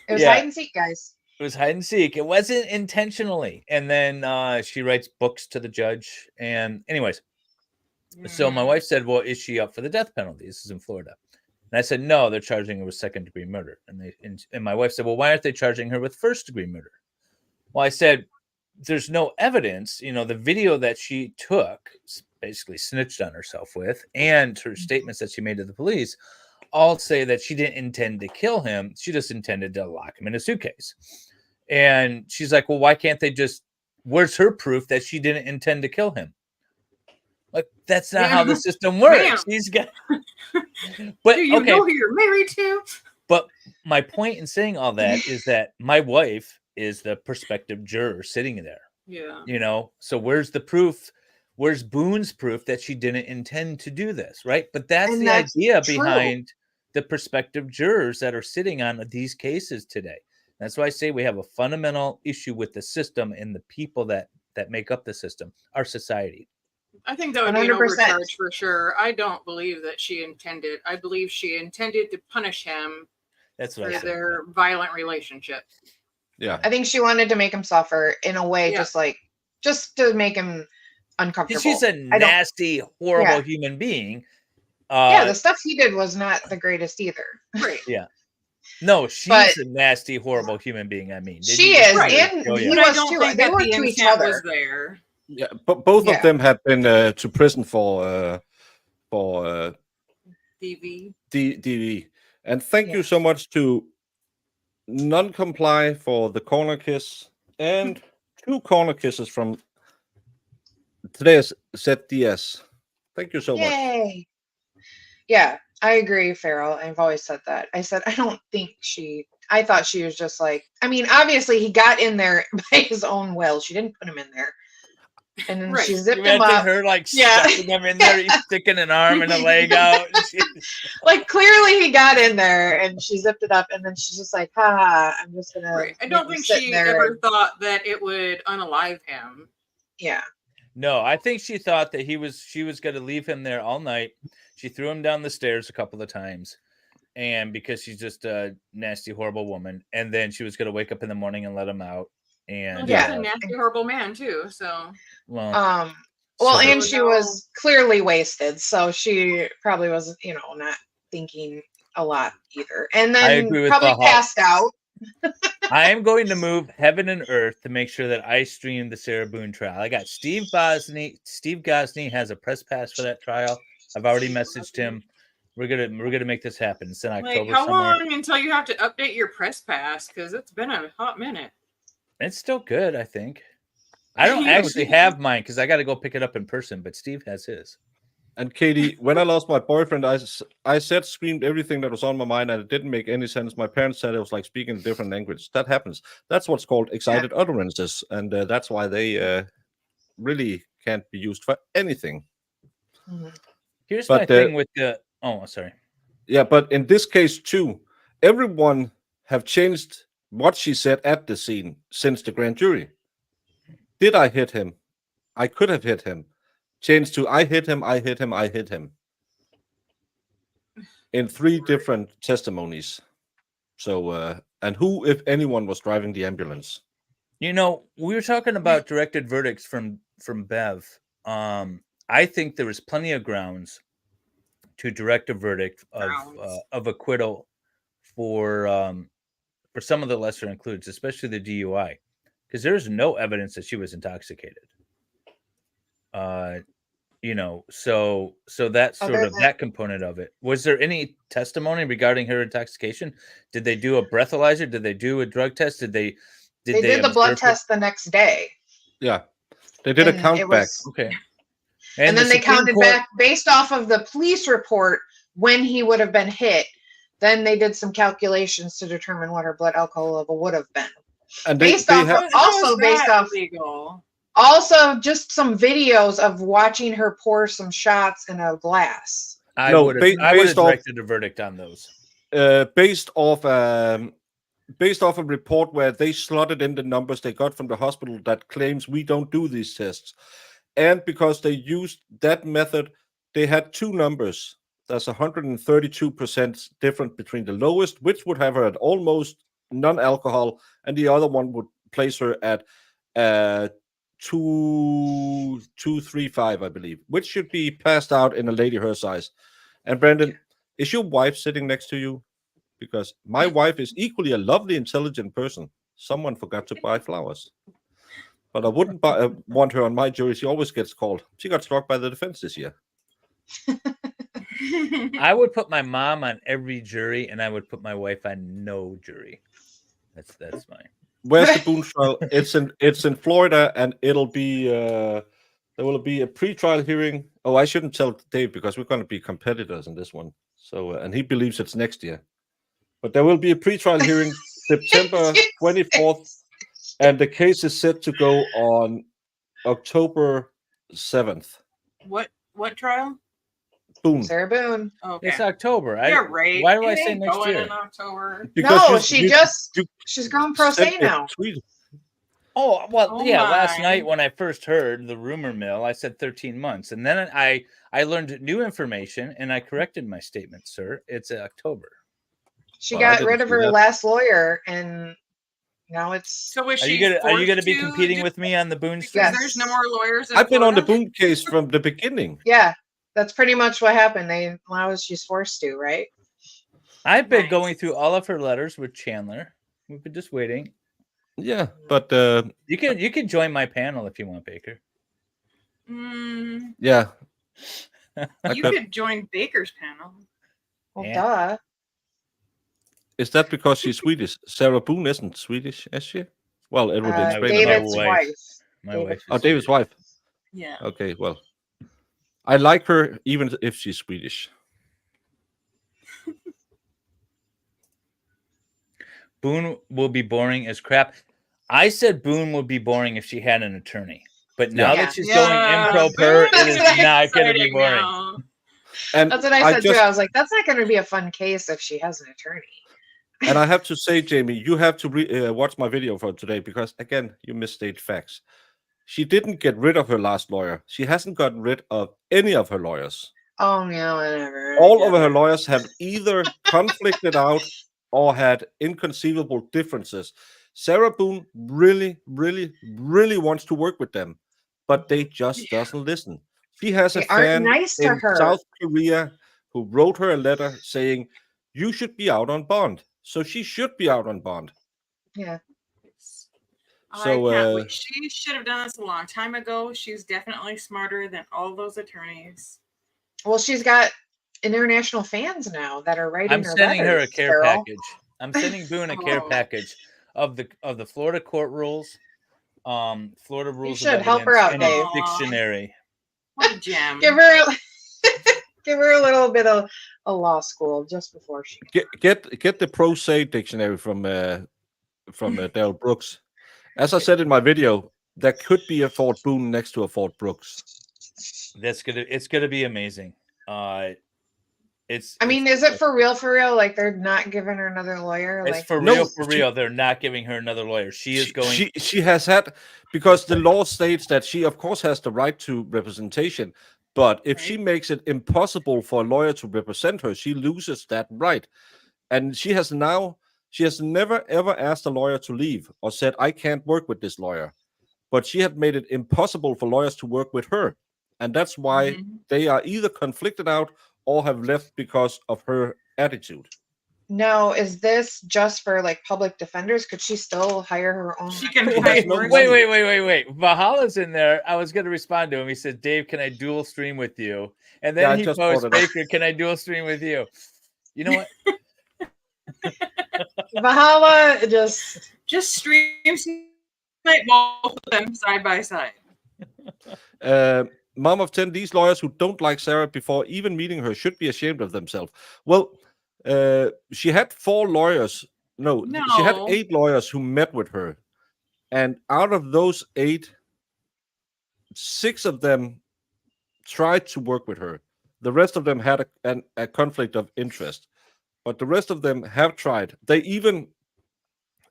It was Yeah. hide and seek, guys. It was hide and seek. It wasn't intentionally. And then she writes books to the judge. And anyways, so my wife said, well, is she up for the death penalty? This is in Florida. And I said, no, they're charging her with second-degree murder. And my wife said, well, why aren't they charging her with first-degree murder? Well, I said, there's no evidence. You know, the video that she took, basically snitched on herself with, and her statements that she made to the police all say that she didn't intend to kill him. She just intended to lock him in a suitcase. And she's like, well, why can't they just, where's her proof that she didn't intend to kill him? Like, that's not how the system works. He's got, but do you okay. know who you're married to? But my point in saying all that is that my wife is the prospective juror sitting there. Yeah. You know, so where's the proof? Where's Boone's proof that she didn't intend to do this? Right. But that's And the that's idea true. behind the prospective jurors that are sitting on these cases today. That's why I say we have a fundamental issue with the system and the people that make up the system, our society. I think that would be an 100%. overcharge for sure. I don't believe that she intended. I believe she intended to punish him That's what I for said. their violent relationship. Yeah. I think she wanted to make him suffer in a way, Yeah. just to make him uncomfortable. She's a nasty, horrible human being. The stuff he did was not the greatest either. Right. Yeah. No, she's But- a nasty, horrible human being. I mean, She is, Right. and Oh, he yeah. But I was don't too. think They that were the to each intent other. was there. Yeah, but both Yeah. of them have been to prison for DV. DV. And thank you so much to Non-Comply for the corner kiss and 2 corner kisses from today's ZDS. Thank you so much. Yay! Yeah, I agree, Farrell. I've always said that. I said I thought she was just like. I mean, obviously he got in there by his own will. She didn't put him in there, and then Right. she zipped him Imagine up. her like Yeah. stuffing him in there, he's sticking an arm and a leg out. Like clearly he got in there, and she zipped it up, and then she's just like, "Ha! I'm just gonna." Right. I make don't you think sit she there ever and- thought that it would unalive him. Yeah. No, I think she thought that she was going to leave him there all night. She threw him down the stairs a couple of times, and because she's just a nasty, horrible woman, and then she was going to wake up in the morning and let him out. And He's a nasty, horrible man too. So well, Well, So- and she was clearly wasted, so she probably was, not thinking a lot either. And I then agree with probably Bahal. passed out. I am going to move heaven and earth to make sure that I stream the Sarah Boone trial. I got Steve Gosney. Steve Gosney has a press pass for that trial. I've already messaged him. We're gonna make this happen. It's in October like, how somewhere. long until you have to update your press pass? Because it's been a hot minute. It's still good, I think. I don't actually have mine because I got to go pick it up in person, but Steve has his. And Katie, when I lost my boyfriend, I screamed everything that was on my mind, and it didn't make any sense. My parents said it was like speaking a different language. That happens. That's what's called excited utterances, and that's why they really can't be used for anything. Here's But, my thing with the. Oh, sorry. Yeah, but in this case too, everyone have changed what she said at the scene since the grand jury. Did I hit him? I could have hit him. Changed to I hit him, I hit him, I hit him. In 3 different testimonies. So, and who, if anyone, was driving the ambulance? You know, we were talking about directed verdicts from Bev. I think there was plenty of grounds to direct a verdict of acquittal for some of the lesser includes, especially the DUI, because there's no evidence that she was intoxicated. So that's sort of that component of it. Was there any testimony regarding her intoxication? Did they do a breathalyzer? Did they do a drug test? Did they did the blood test the next day? Yeah, they did a count back. Okay. And then they counted back based off of the police report when he would have been hit. Then they did some calculations to determine what her blood alcohol level would have been. And also just some videos of watching her pour some shots in a glass. I would have directed a verdict on those. Based off a report where they slotted in the numbers they got from the hospital that claims we don't do these tests. And because they used that method, they had two numbers. There's 132% difference between the lowest, which would have her at almost non-alcohol, and the other one would place her at 235, I believe, which should be passed out in a lady her size. And Brandon, is your wife sitting next to you? Because my wife is equally a lovely, intelligent person. Someone forgot to buy flowers. But I wouldn't want her on my jury. She always gets called. She got struck by the defense this year. I would put my mom on every jury, and I would put my wife on no jury. That's mine. Where's the Boone trial? It's in Florida, and it'll be there will be a pre-trial hearing. Oh, I shouldn't tell Dave because we're going to be competitors in this one. So and he believes it's next year. But there will be a pre-trial hearing September 24th, and the case is set to go on October 7th. What trial? Boone. Sarah Boone. Okay. It's October. You're right. Why do I say next year? In October. Because she's gone pro se now. Oh, well, last night when I first heard the rumor mill, I said 13 months. And then I learned new information, and I corrected my statement, sir. It's October. She got rid of her last lawyer, and now it's... So is are you gonna be competing with me on the Boone street? Yes. There's no more lawyers in I've been Florida? on the Boone case from the beginning. Yeah, that's pretty much what happened. She's forced to, right? I've been going through all of her letters with Chandler. We've been just waiting. Yeah, but you can join my panel if you want, Baker. Yeah. You could join Baker's panel. Well, duh. Is that because she's Swedish? Sarah Boone isn't Swedish, is she? Well, it would explain David's wife. My wife. Oh, David's wife. Yeah. Okay, well, I like her even if she's Swedish. Boone will be boring as crap. I said Boone would be boring if she had an attorney, but now that she's going improper, it is not going to be boring. Now. And that's what I said too. I was like, that's not going to be a fun case if she has an attorney. And I have to say, Jamie, you have to watch my video for today because, again, you misstate facts. She didn't get rid of her last lawyer. She hasn't gotten rid of any of her lawyers. Oh, yeah, whatever. All of her lawyers have either conflicted out or had inconceivable differences. Sarah Boone really, really, really wants to work with them, but they just doesn't listen. She has a fan in South Korea who wrote her a letter saying, you should be out on bond. So she should be out on bond. Yeah. So she should have done this a long time ago. She's definitely smarter than all those attorneys. Well, she's got international fans now that are writing her letters. I'm sending her a care package. I'm sending Boone a care package of the Florida court rules. Florida rules. You should help her out, Dave. Dictionary. What a gem. Give her a little bit of a law school just before she get the pro se dictionary from Darrell Brooks. As I said in my video, there could be a Fort Boone next to a Fort Brooks. It's gonna be amazing. Is it for real? For real? Like they're not giving her another lawyer? It's for real. They're not giving her another lawyer. She has had, because the law states that she of course has the right to representation, but if she makes it impossible for a lawyer to represent her, she loses that right. And she has never ever asked a lawyer to leave or said, I can't work with this lawyer. But she had made it impossible for lawyers to work with her. And that's why they are either conflicted out or have left because of her attitude. No, is this just for like public defenders? Could she still hire her own? She can Wait, hire no worse. money. Wait. Valhalla's in there. I was going to respond to him. He said, Dave, can I dual stream with you? And then Yeah, I he just posts, brought it up. Baker, can I dual stream with you? You know what? Valhalla Just stream tonight, both of them side by side. Mom of 10, these lawyers who don't like Sarah before even meeting her should be ashamed of themselves. Well, she had 4 lawyers. No, she had No. 8 lawyers who met with her. And out of those 8, 6 of them tried to work with her. The rest of them had a conflict of interest. But the rest of them have tried. They even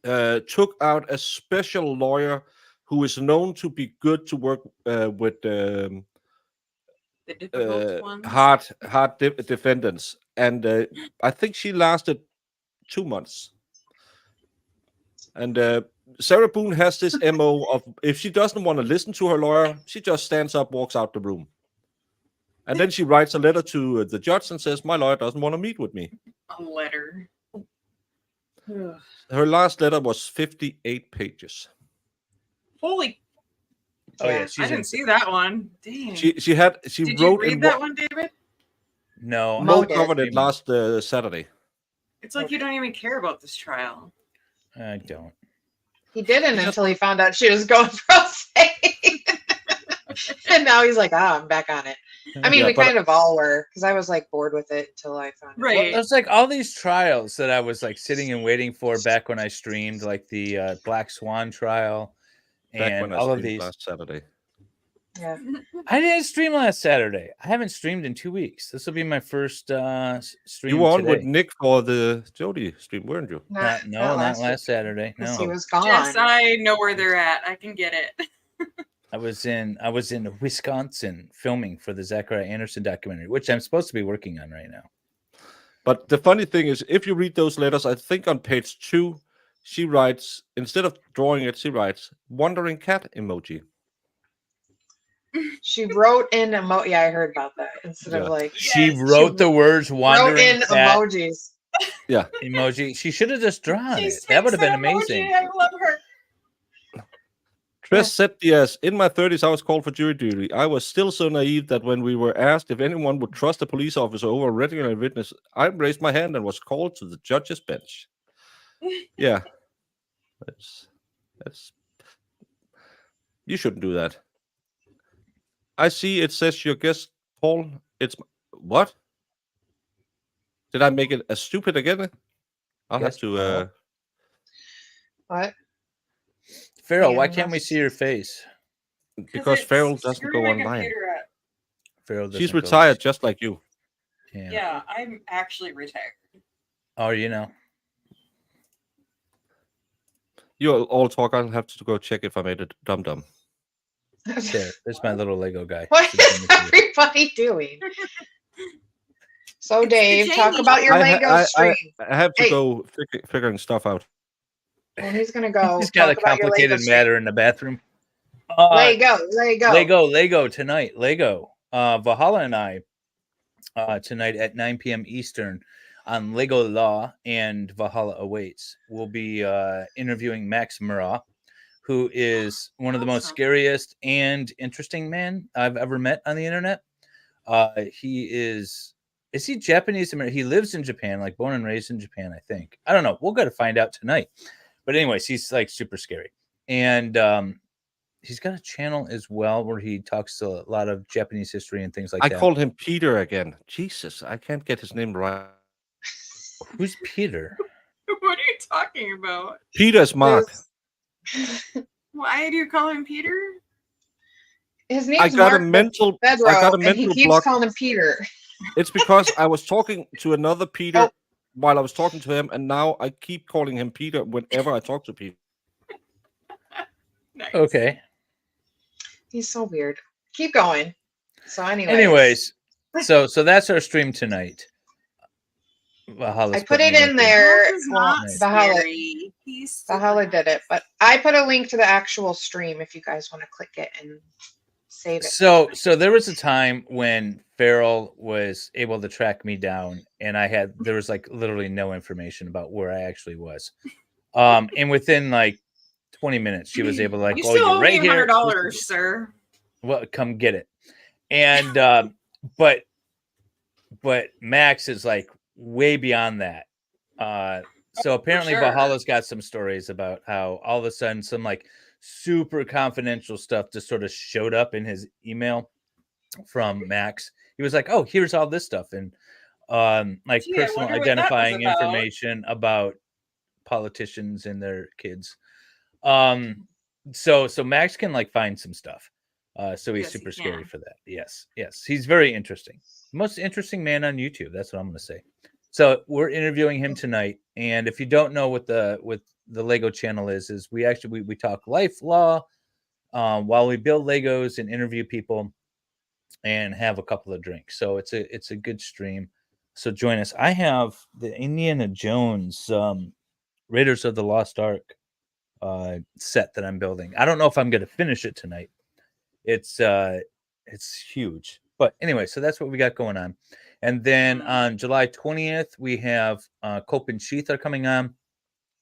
took out a special lawyer who is known to be good to work with The difficult ones. hard defendants, and I think she lasted 2 months. And Sarah Boone has this MO of if she doesn't want to listen to her lawyer, she just stands up, walks out the room, and then she writes a letter to the judge and says, "My lawyer doesn't want to meet with me." A letter. Ugh. Her last letter was 58 pages. Holy! Oh, yeah. Yeah, She's I didn't see that one. Dang. She Did wrote you read in that one, David? No. Mo Mo did. covered it last Saturday. It's like you don't even care about this trial. I don't. he didn't until he found out she was going pro se. And now he's like, I'm back on it. I mean, Yeah, we but- kind of all were, because I was like bored with it until I found it. Right. Well, it's like all these trials that I was like sitting and waiting for back when I streamed, like the Black Swan trial, Back and when I all of streamed these. last Saturday. Yeah. I didn't stream last Saturday. I haven't streamed in 2 weeks. This will be my first stream. You were on today. with Nick for the Jody stream, weren't you? Not last Saturday. Because No, he was gone. Jess, I know where they're at. I can get it. I was in Wisconsin filming for the Zachariah Anderson documentary, which I'm supposed to be working on right now. But the funny thing is, if you read those letters, I think on page 2, she writes, instead of drawing it, she writes, wandering cat emoji. She wrote in yeah, I heard about that. Instead Yeah. of like She wrote the words wrote "wandering in cat" emojis. emoji. She should have just drawn She it. That would have been speaks amazing. emoji. I love her. Tress said, yes, in my 30s, I was called for jury duty. I was still so naive that when we were asked if anyone would trust a police officer over a regular witness, I raised my hand and was called to the judge's bench. Yeah. That's you shouldn't do that. I see it says your guest, Paul. It's what? Did I make it as stupid again? I'll Yes, have to. What? Farrell, Yeah, why can't we that's- see your face? Because it's Farrell doesn't screwing go my online. computer up. Farrell doesn't She's go retired just like you. Yeah. Yeah, I'm actually retired. Oh, you know. You all talk. I'll have to go check if I made it dum-dum. There's my little Lego guy. What is everybody doing? So, Dave, talk Jamie. about your Lego stream. I have to Hey. go figuring stuff out. And he's gonna go. He's got a talk about your Lego complicated stream. matter in the bathroom. Lego. Tonight. Lego. Valhalla and I tonight at 9 p.m. Eastern on Lego Law and Valhalla Awaits. We'll be interviewing Max Murat, who is one of the most Awesome. scariest and interesting men I've ever met on the internet. He is he Japanese American? He lives in Japan, like born and raised in Japan, I think. I don't know. We'll go to find out tonight. But anyways, he's like super scary. And he's got a channel as well where he talks a lot of Japanese history and things like I that. called him Peter again. Jesus, I can't get his name right. Who's Peter? What are you talking about? Peter's Mark. Why do you call him Peter? His I name's got Mark a mental. Bedrow, I got a and he mental keeps block. calling him Peter. It's because I was talking to another Peter Oh. while I was talking to him, and now I keep calling him Peter whenever I talk to people. Nice. Okay. He's so weird. Keep going. So, Anyways, so that's our stream tonight. Valhalla's I put it putting in there. Mark is Well, not Valhalla, scary. He's super Valhalla did it, but I put a link to the actual stream if you guys want to click it and Save it. So there was a time when Farrell was able to track me down, and there was like literally no information about where I actually was. And within like 20 minutes, she was able to like, You oh, still you're owe right me here. $100, sir. Well, come get it. And but Max is like way beyond that. So apparently sure. Valhalla's got some stories about how all of a sudden some like super confidential stuff just sort of showed up in his email from Max. He was like, "Oh, here's all this stuff," and like Gee, I personal wonder what that was identifying about. information about politicians and their kids. So Max can like find some stuff. So he's Yes, he super scary can. for that. Yes, he's very interesting. Most interesting man on YouTube. That's what I'm going to say. So we're interviewing him tonight, and if you don't know what the Lego channel is we talk life, law, while we build Legos and interview people, and have a couple of drinks. So it's a good stream. So join us. I have the Indiana Jones Raiders of the Lost Ark set that I'm building. I don't know if I'm going to finish it tonight. It's huge. But anyway, so that's what we got going on. And then on July 20th, we have Cope and Sheath are coming on.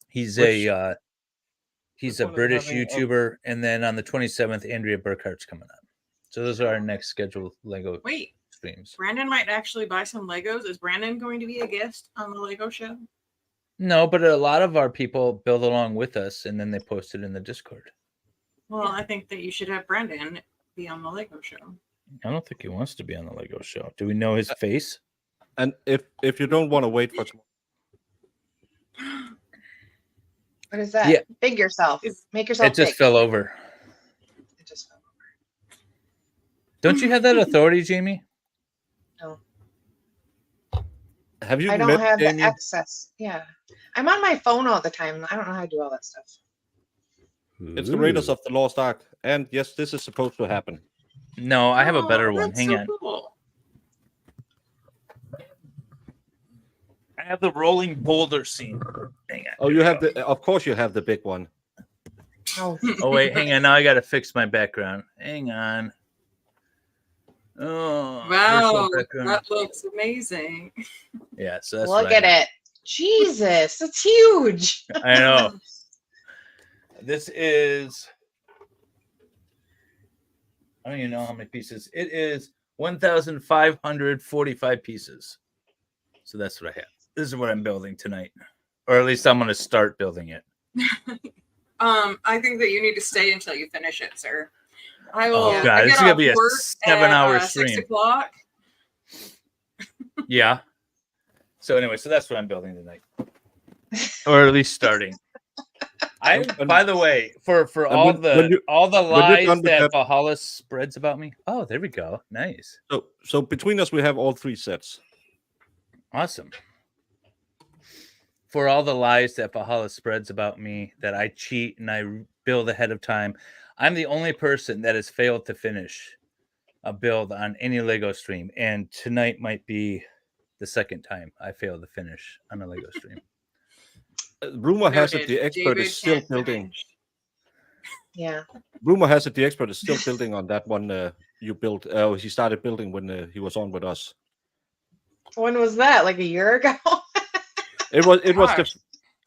He's a British YouTuber. And then on the 27th, Andrea Burkhart's coming on. So those are our next scheduled Lego streams. Brandon might actually buy some Legos. Is Brandon going to be a guest on the Lego show? No, but a lot of our people build along with us, and then they post it in the Discord. Well, I think that you should have Brandon be on the Lego show. I don't think he wants to be on the Lego show. Do we know his face? And if you don't want to wait for tomorrow. What is that? Yeah. Big yourself. Make yourself It just big. fell over. It just fell over. Don't you have that authority, Jamie? No. Have you I don't met have Jamie? the access. Yeah. I'm on my phone all the time. I don't know how to do all that stuff. It's the Raiders of the Lost Ark. And yes, this is supposed to happen. No, I have a better one. That's Hang so on. Cool. I have the rolling boulder scene. Hang on. Oh, you have of course you have the big one. Oh, Oh, wait, hang on. Now I got to fix my background. Hang on. Oh, Wow, background. that looks amazing. Yeah, so that's look at it. Jesus, it's huge. I know. This is, I don't even know how many pieces. It is 1,545 pieces. So that's what I have. This is what I'm building tonight. Or at least I'm going to start building it. I think that you need to stay until you finish it, sir. I will. Oh, God, I this is get going to off be a work 7-hour at, stream. 6 o'clock. Yeah. So anyway, so that's what I'm building tonight. Or at least starting. By the way, for all the lies that Valhalla spreads about me. Oh, there we go. Nice. So between us, we have all three sets. Awesome. For all the lies that Valhalla spreads about me, that I cheat and I build ahead of time, I'm the only person that has failed to finish a build on any Lego stream. And tonight might be the second time I failed to finish on a Lego stream. Rumor has it the expert is still building. Yeah. Rumor has it the expert is still building on that one you built. He started building when he was on with us. When was that? Like a year ago? It was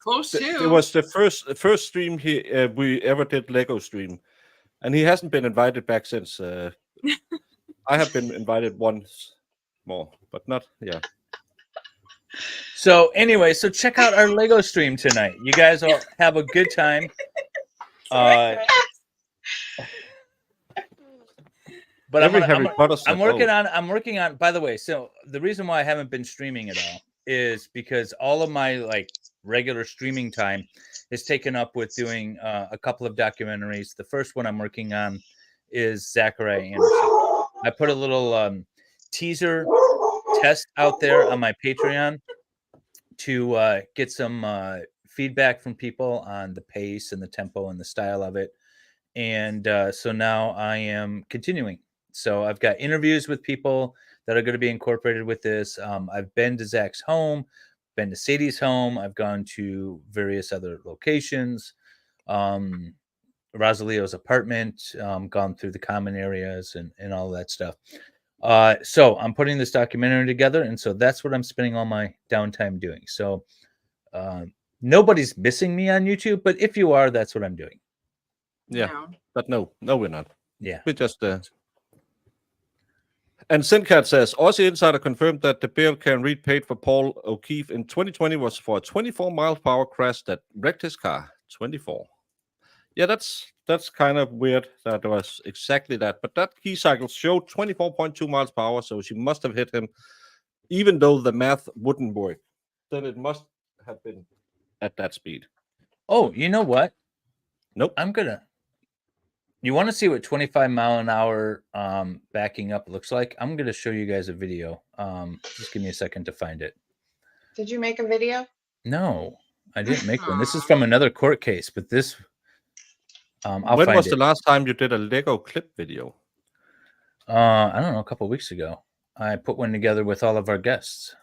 close to. It was the first stream we ever did Lego stream, and he hasn't been invited back since. I have been invited once more, but not So anyway, so check out our Lego stream tonight. You guys all have a good time. But I'm working on. By the way, so the reason why I haven't been streaming at all is because all of my like regular streaming time is taken up with doing a couple of documentaries. The first one I'm working on is Zachariah Anderson. I put a little teaser test out there on my Patreon to get some feedback from people on the pace and the tempo and the style of it. And so now I am continuing. So I've got interviews with people that are going to be incorporated with this. I've been to Zach's home, been to Sadie's home. I've gone to various other locations. Rosalio's apartment, gone through the common areas and all that stuff. So I'm putting this documentary together, and so that's what I'm spending all my downtime doing. So nobody's missing me on YouTube, but if you are, that's what I'm doing. Yeah, No. but no, we're not. Yeah. We just And Sincat says Aussie Insider confirmed that the bail can read paid for Paul O'Keefe in 2020 was for a 24 mile per hour crash that wrecked his car. 24. Yeah, that's kind of weird that it was exactly that. But that key cycle showed 24.2 miles per hour, so she must have hit him, even though the math wouldn't work. Then it must have been at that speed. Oh, you know what? Nope. You want to see what 25 mile an hour backing up looks like? I'm going to show you guys a video. Just give me a second to find it. Did you make a video? No, I didn't make one. This is from another court case, but this When was the last time you did a Lego clip video? I don't know, a couple of weeks ago. I put one together with all of our guests.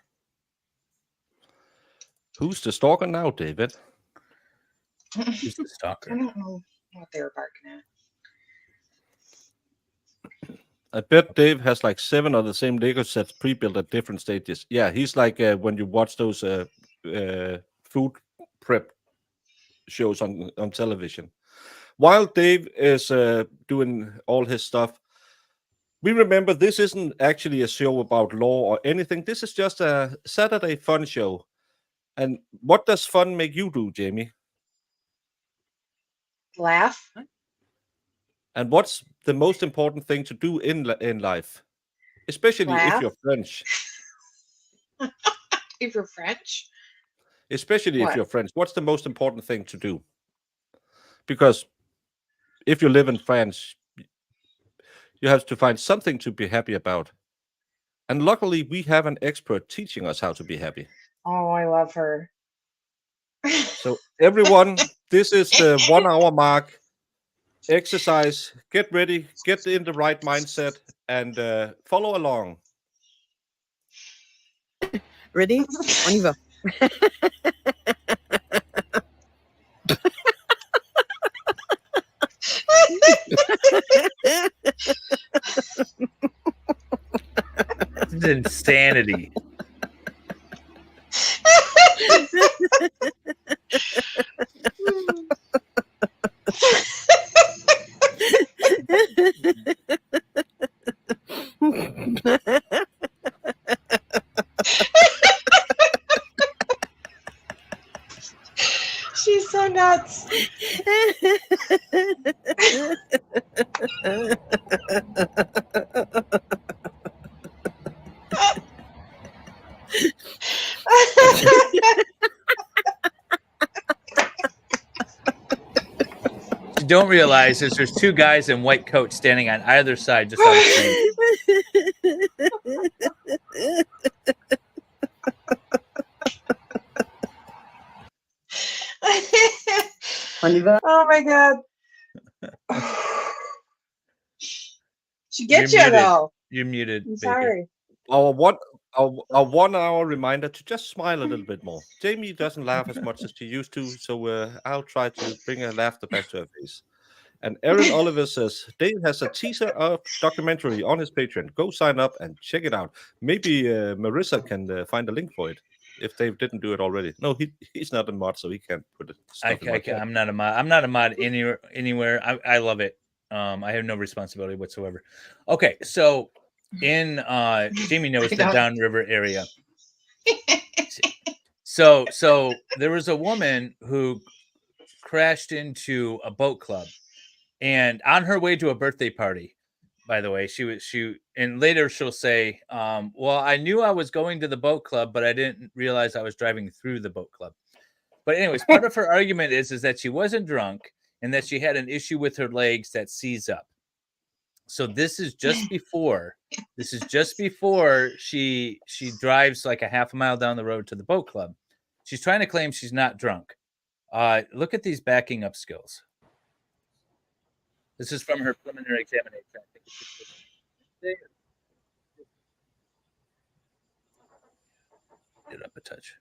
Who's the stalker now, David? Who's the I stalker? don't know what they were barking at. I bet Dave has like 7 of the same Lego sets pre-built at different stages. Yeah, he's like when you watch those food prep shows on television. While Dave is doing all his stuff, we remember this isn't actually a show about law or anything. This is just a Saturday fun show. And what does fun make you do, Jamie? Laugh. And what's the most important thing to do in life? Especially if Laugh. you're French. If you're French. Especially What? if you're French. What's the most important thing to do? Because if you live in France, you have to find something to be happy about. And luckily, we have an expert teaching us how to be happy. Oh, I love her. So everyone, this is the 1 hour mark. Exercise, get ready, get in the right mindset, and follow along. Ready? On y va. This is insanity. She's so nuts. What you don't realize is there's 2 guys in white coats standing on either side just on the screen. On y va. Oh my god. She gets You're you muted. though. You're muted. I'm Baker. sorry. Our 1 hour reminder to just smile a little bit more. Jamie doesn't laugh as much as she used to, so I'll try to bring her laughter back to her face. And Aaron Oliver says Dave has a teaser of documentary on his Patreon. Go sign up and check it out. Maybe Marissa can find a link for it if Dave didn't do it already. No, he's not a mod, so he can't put it. I'm not a mod. I'm not a mod anywhere. I love it. I have no responsibility whatsoever. Okay, so in Jamie knows the downriver area. So there was a woman who crashed into a boat club, and on her way to a birthday party, by the way, and later she'll say, well, I knew I was going to the boat club, but I didn't realize I was driving through the boat club. But anyways, part of her argument is that she wasn't drunk and that she had an issue with her legs that seize up. So this is just before she drives like a half a mile down the road to the boat club. She's trying to claim she's not drunk. Look at these backing up skills. This is from her preliminary examination. I think it's it up a touch.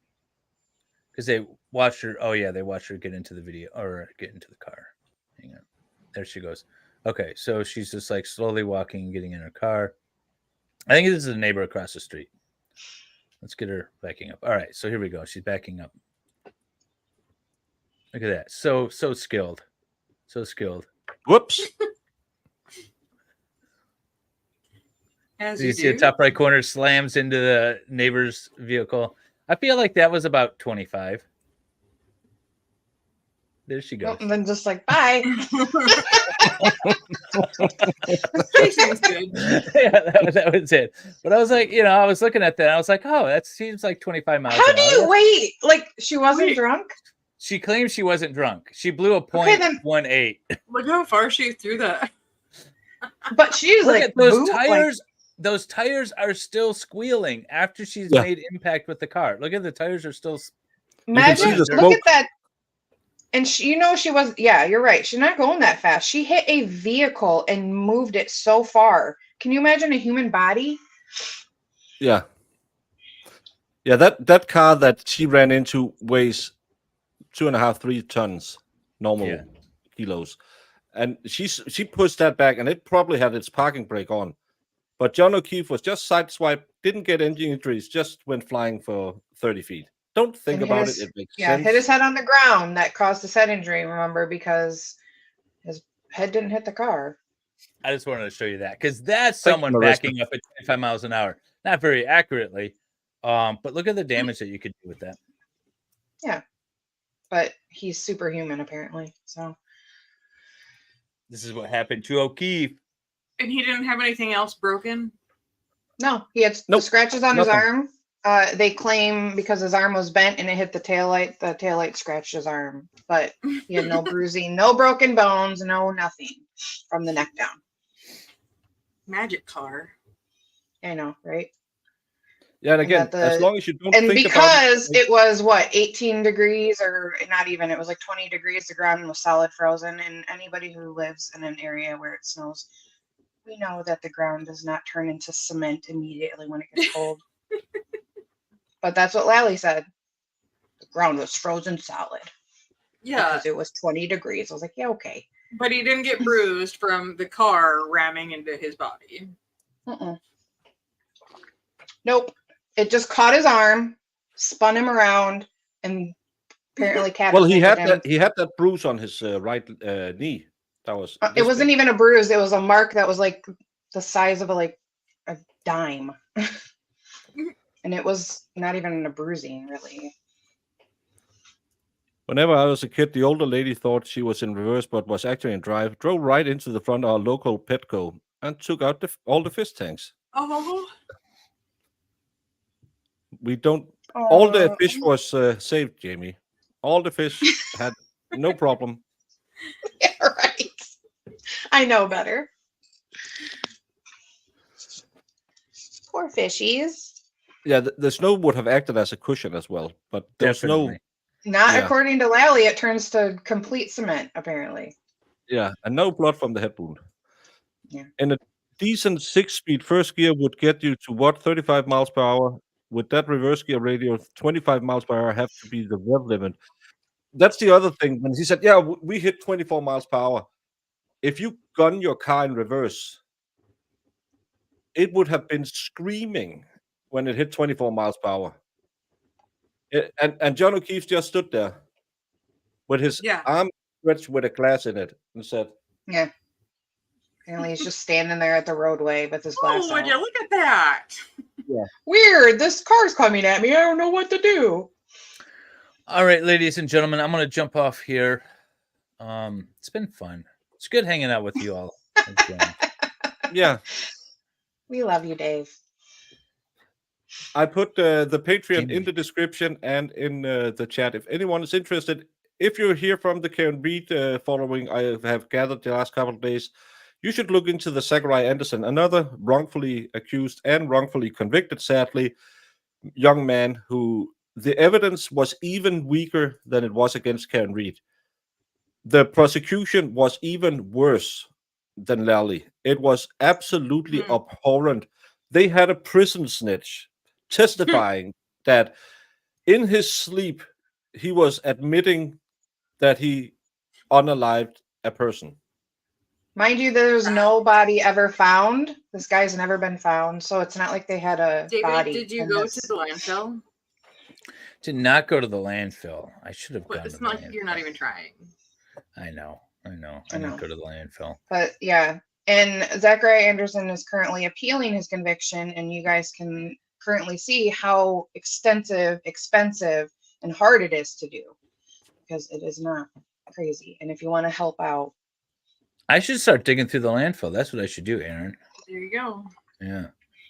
Because they watched her. Oh yeah, they watched her get into the video or get into the car. Hang on. there she goes. Okay, so she's just like slowly walking and getting in her car. I think this is a neighbor across the street. Let's get her backing up. All right, so here we go. She's backing up. Look at that. So skilled. So skilled. Whoops. As You you see the do. top right corner slams into the neighbor's vehicle. I feel like that was about 25. There she goes. And then just like, bye. She seems good. Yeah, that was it. But I was like, I was looking at that. And I was like, oh, that seems like 25 miles How an do hour. you wait? Like, she wasn't Wait. drunk? She claims she wasn't drunk. She blew a Okay, then- 0.18. Look how far she threw that. But she's Look like, at those boot, like- tires. Those tires are still squealing after she's Yeah. made impact with the car. Look at the tires are still. can see imagine, the look smoke. at that. And she, she was, yeah, you're right. She's not going that fast. She hit a vehicle and moved it so far. Can you imagine a human body? Yeah. Yeah, that car that she ran into weighs 2.5, 3 tons, normal kilos. And she pushed that back, and it probably had its parking brake on. But John O'Keefe was just sideswiped, didn't get engine injuries, just went flying for 30 feet. Don't think And about his- it. It makes Yeah, sense. hit his head on the ground. That caused his head injury, remember, because his head didn't hit the car. I just wanted to show you that because that's Thank you, someone Marissa. backing up at 25 miles an hour. Not very accurately. But look at the damage that you could do with that. Yeah. But he's superhuman, apparently. So, This is what happened to O'Keefe. And he didn't have anything else broken? no, he had Nope, scratches on his nothing. arm. They claim because his arm was bent and it hit the taillight scratched his arm. But he had no bruising, no broken bones, no nothing from the neck down. Magic car. I know, right? Yeah, and again, that as long as you don't And think because about it, it was 18 degrees, or not even, it was like 20 degrees, the ground was solid frozen. And anybody who lives in an area where it snows, we know that the ground does not turn into cement immediately when it gets cold. But that's what Lally said. The ground was frozen solid Yeah, because it was 20 degrees. I was like, yeah, okay. but he didn't get bruised from the car ramming into his body. Nope. It just caught his arm, spun him around, and apparently catapulted he had him. that bruise on his right knee. That was It wasn't even a bruise. It was a mark that was like the size of a dime. And it was not even a bruising, really. Whenever I was a kid, the older lady thought she was in reverse, but was actually in drive. Drove right into the front of our local Petco and took out all the fish tanks. Oh, We don't. All the fish was saved, Jamie. All the fish had no problem. Yeah, right. I know better. Poor fishies. Yeah, the snow would have acted as a cushion as well, but there's no. Definitely. Not Yeah. according to Lally, it turns to complete cement, apparently. Yeah, and no blood from the head wound. Yeah. And a decent 6-speed first gear would get you to what, 35 miles per hour? With that reverse gear radio, 25 miles per hour have to be the rev limit. That's the other thing. When he said, yeah, we hit 24 miles per hour. If you gun your car in reverse, it would have been screaming when it hit 24 miles per hour. And John O'Keefe just stood there with his Yeah. arm stretched with a glass in it and said, Yeah. Apparently he's just standing there at the roadway with his glass would you out. look at that? Weird, this car's coming at me. I don't know what to do. All right, ladies and gentlemen, I'm going to jump off here. It's been fun. It's good hanging out with you all again. yeah. We love you, Dave. I put the Patreon Jimmy. in the description and in the chat. If anyone is interested, if you're here from the Karen Reed following, I have gathered the last couple of days, you should look into the Zachariah Anderson, another wrongfully accused and wrongfully convicted, sadly, young man who the evidence was even weaker than it was against Karen Reed. The prosecution was even worse than Lally. It was absolutely abhorrent. They had a prison snitch testifying that in his sleep, he was admitting that he unalived a person. Mind you, there's no body ever found. This guy's never been found, so it's not like they had a David, body. did you in go this. to the landfill? Did not go to the landfill. I should have But gone. it's to not the like landfill. you're not even trying. I know. I know. didn't go to the landfill. But yeah, and Zachariah Anderson is currently appealing his conviction, and you guys can currently see how extensive, expensive, and hard it is to do, because it is not crazy. And if you want to help out, I should start digging through the landfill. That's what I should do, Aaron. There you go. Yeah.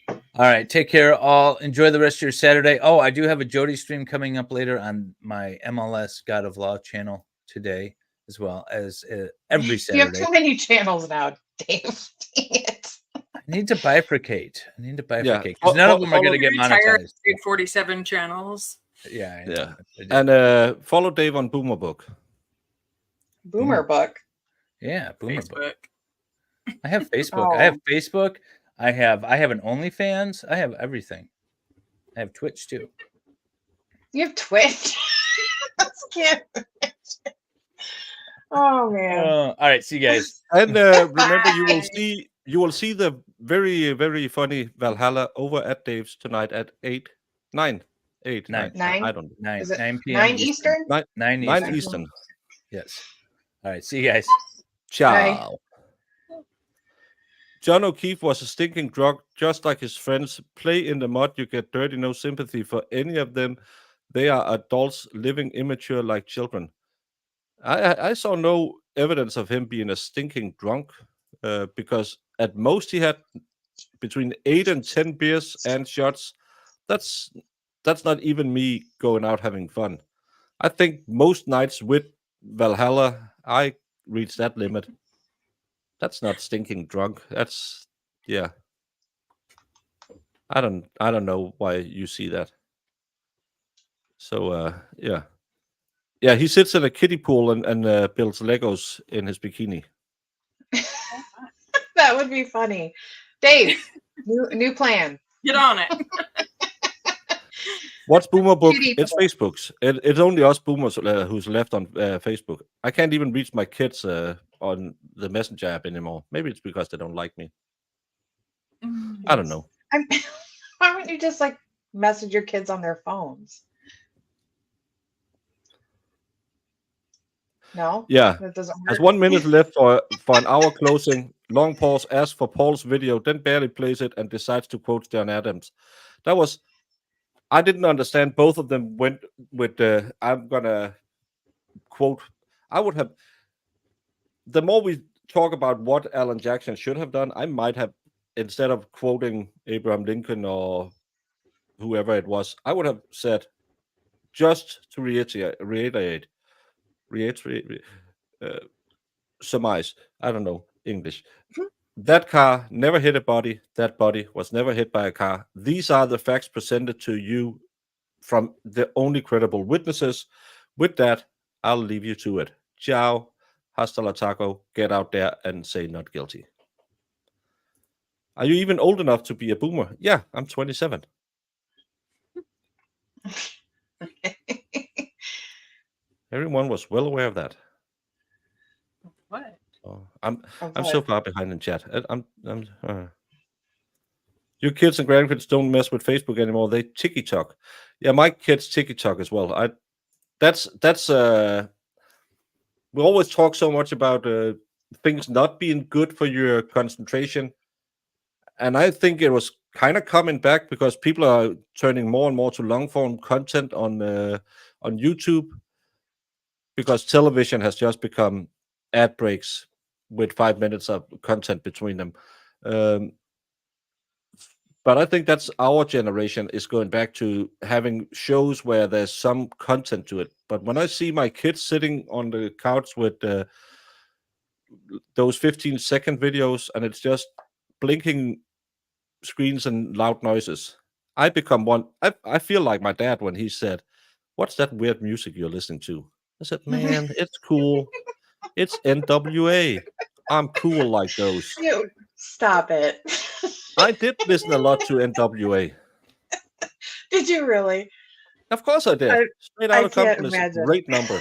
All right. Take care, all. Enjoy the rest of your Saturday. Oh, I do have a Jody stream coming up later on my MLS God of Law channel today, as well as every Saturday. You have too many channels now, Dave. Dang it. I need to bifurcate. Yeah. Because none of them are going to get monetized. 47 channels. Yeah. Yeah. And follow Dave on Boomer Book. Boomer Book. Yeah, Boomer Facebook. Book. I have Facebook. Oh. I have Facebook. I have an OnlyFans. I have everything. I have Twitch too. You have Twitch. That's cute. Oh man. All right, see you guys. And remember, Bye. you will see the very, very funny Valhalla over at Dave's tonight at 9. I don't know. 9 Is it 9 p.m. 9 Eastern? 9 9 Eastern. Eastern. Yes. All right, see you guys. Ciao. John O'Keefe was a stinking drug, just like his friends. Play in the mud, you get dirty, no sympathy for any of them. They are adults living immature like children. I saw no evidence of him being a stinking drunk, because at most he had between 8 and 10 beers and shots. That's not even me going out having fun. I think most nights with Valhalla, I reach that limit. That's not stinking drunk. That's yeah. I don't know why you see that. So yeah. Yeah, he sits in a kiddie pool and builds Legos in his bikini. That would be funny. Dave, new plan. Get on it. What's Boomer Book? Kiddie It's pool. Facebook's. It's only us boomers who's left on Facebook. I can't even reach my kids on the Messenger app anymore. Maybe it's because they don't like me. I don't know. Why wouldn't you just like message your kids on their phones? No? Yeah. That doesn't Has work. 1 minute left for an hour closing. Long pause, asks for Paul's video, then barely plays it and decides to quote John Adams. I didn't understand. Both of them went with I'm gonna quote. I would have. The more we talk about what Alan Jackson should have done, I might have, instead of quoting Abraham Lincoln or whoever it was, I would have said, just to reiterate, surmise. I don't know English. That car never hit a body. That body was never hit by a car. These are the facts presented to you from the only credible witnesses. With that, I'll leave you to it. Ciao. Hasta la taco. Get out there and say not guilty. Are you even old enough to be a boomer? Yeah, I'm 27. Everyone was well aware of that. What? Oh, I'm so far behind in chat. Your kids and grandkids don't mess with Facebook anymore. They TikTok. Yeah, my kids TikTok as well. We always talk so much about things not being good for your concentration, and I think it was kind of coming back because people are turning more and more to long form content on YouTube, because television has just become ad breaks with 5 minutes of content between them. But I think that's our generation is going back to having shows where there's some content to it. But when I see my kids sitting on the couch with those 15-second videos and it's just blinking screens and loud noises, I become one. I feel like my dad when he said, "What's that weird music you're listening to?" I said, "Man, it's cool. It's NWA. I'm cool like those." You stop it. I did listen a lot to NWA. Did you really? Of course I did. Straight I Outta can't Compton is a imagine. great number.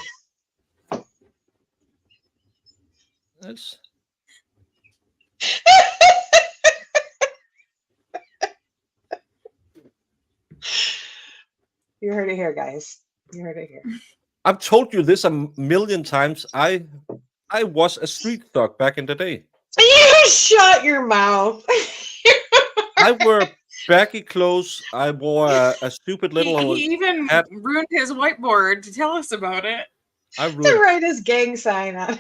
That's You heard it here, guys. You heard it here. I've told you this a million times. I was a street thug back in the day. You shut your mouth. I wore baggy clothes. I wore a stupid little He even hat. ruined his whiteboard to tell us about it. I To ruined. write his gang sign on.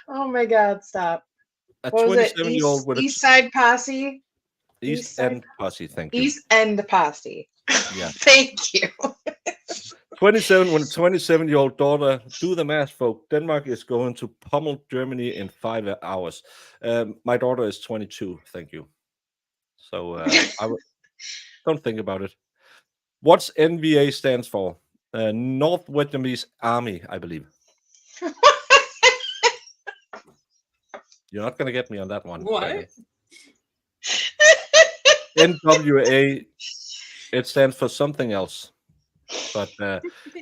Oh my God! Stop. A What was it? 27-year-old with East Side Posse. East End posse. Thank you. East End Posse. Yeah. Thank you. 27 when a 27-year-old daughter, do the math, folk. Denmark is going to pummel Germany in 5 hours. My daughter is 22. Thank you. So don't think about it. What's NVA stands for? North Vietnamese Army, I believe. You're not going to get me on that one. What? NWA, it stands for something else. But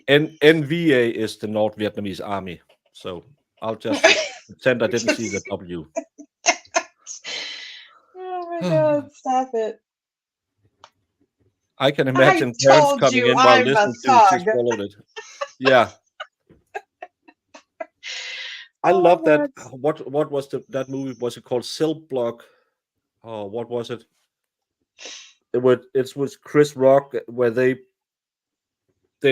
NVA is the North Vietnamese Army. So I'll just pretend I didn't see the W. Oh my God! Stop it. I can imagine parents told coming you in while I'm a listening to she thug. swallowed it. Yeah. I Oh, love that. that's- What was that movie? Was it called Cell Block? Oh, what was it? It was Chris Rock where they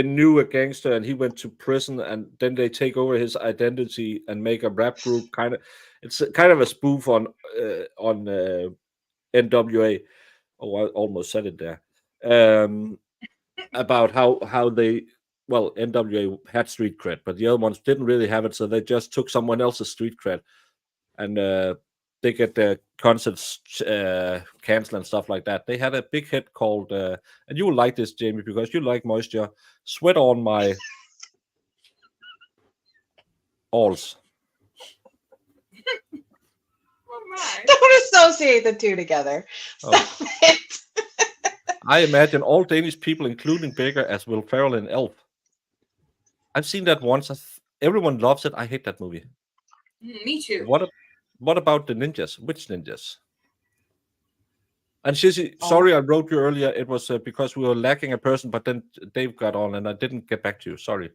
knew a gangster and he went to prison and then they take over his identity and make a rap group. It's kind of a spoof on NWA. Oh, I almost said it there. About how they NWA had street cred, but the other ones didn't really have it, so they just took someone else's street cred, and they get their concerts canceled and stuff like that. They had a big hit called, and you will like this, Jamie, because you like moisture. Sweat on my alls. Oh my. Don't associate the two together. Stop it. I imagine all Danish people, including Baker, as Will Ferrell in Elf. I've seen that once. Everyone loves it. I hate that movie. Me too. What about the ninjas? Which ninjas? And Shishi, sorry, I wrote you earlier. It was because we were lacking a person, but then Dave got on and I didn't get back to you. Sorry.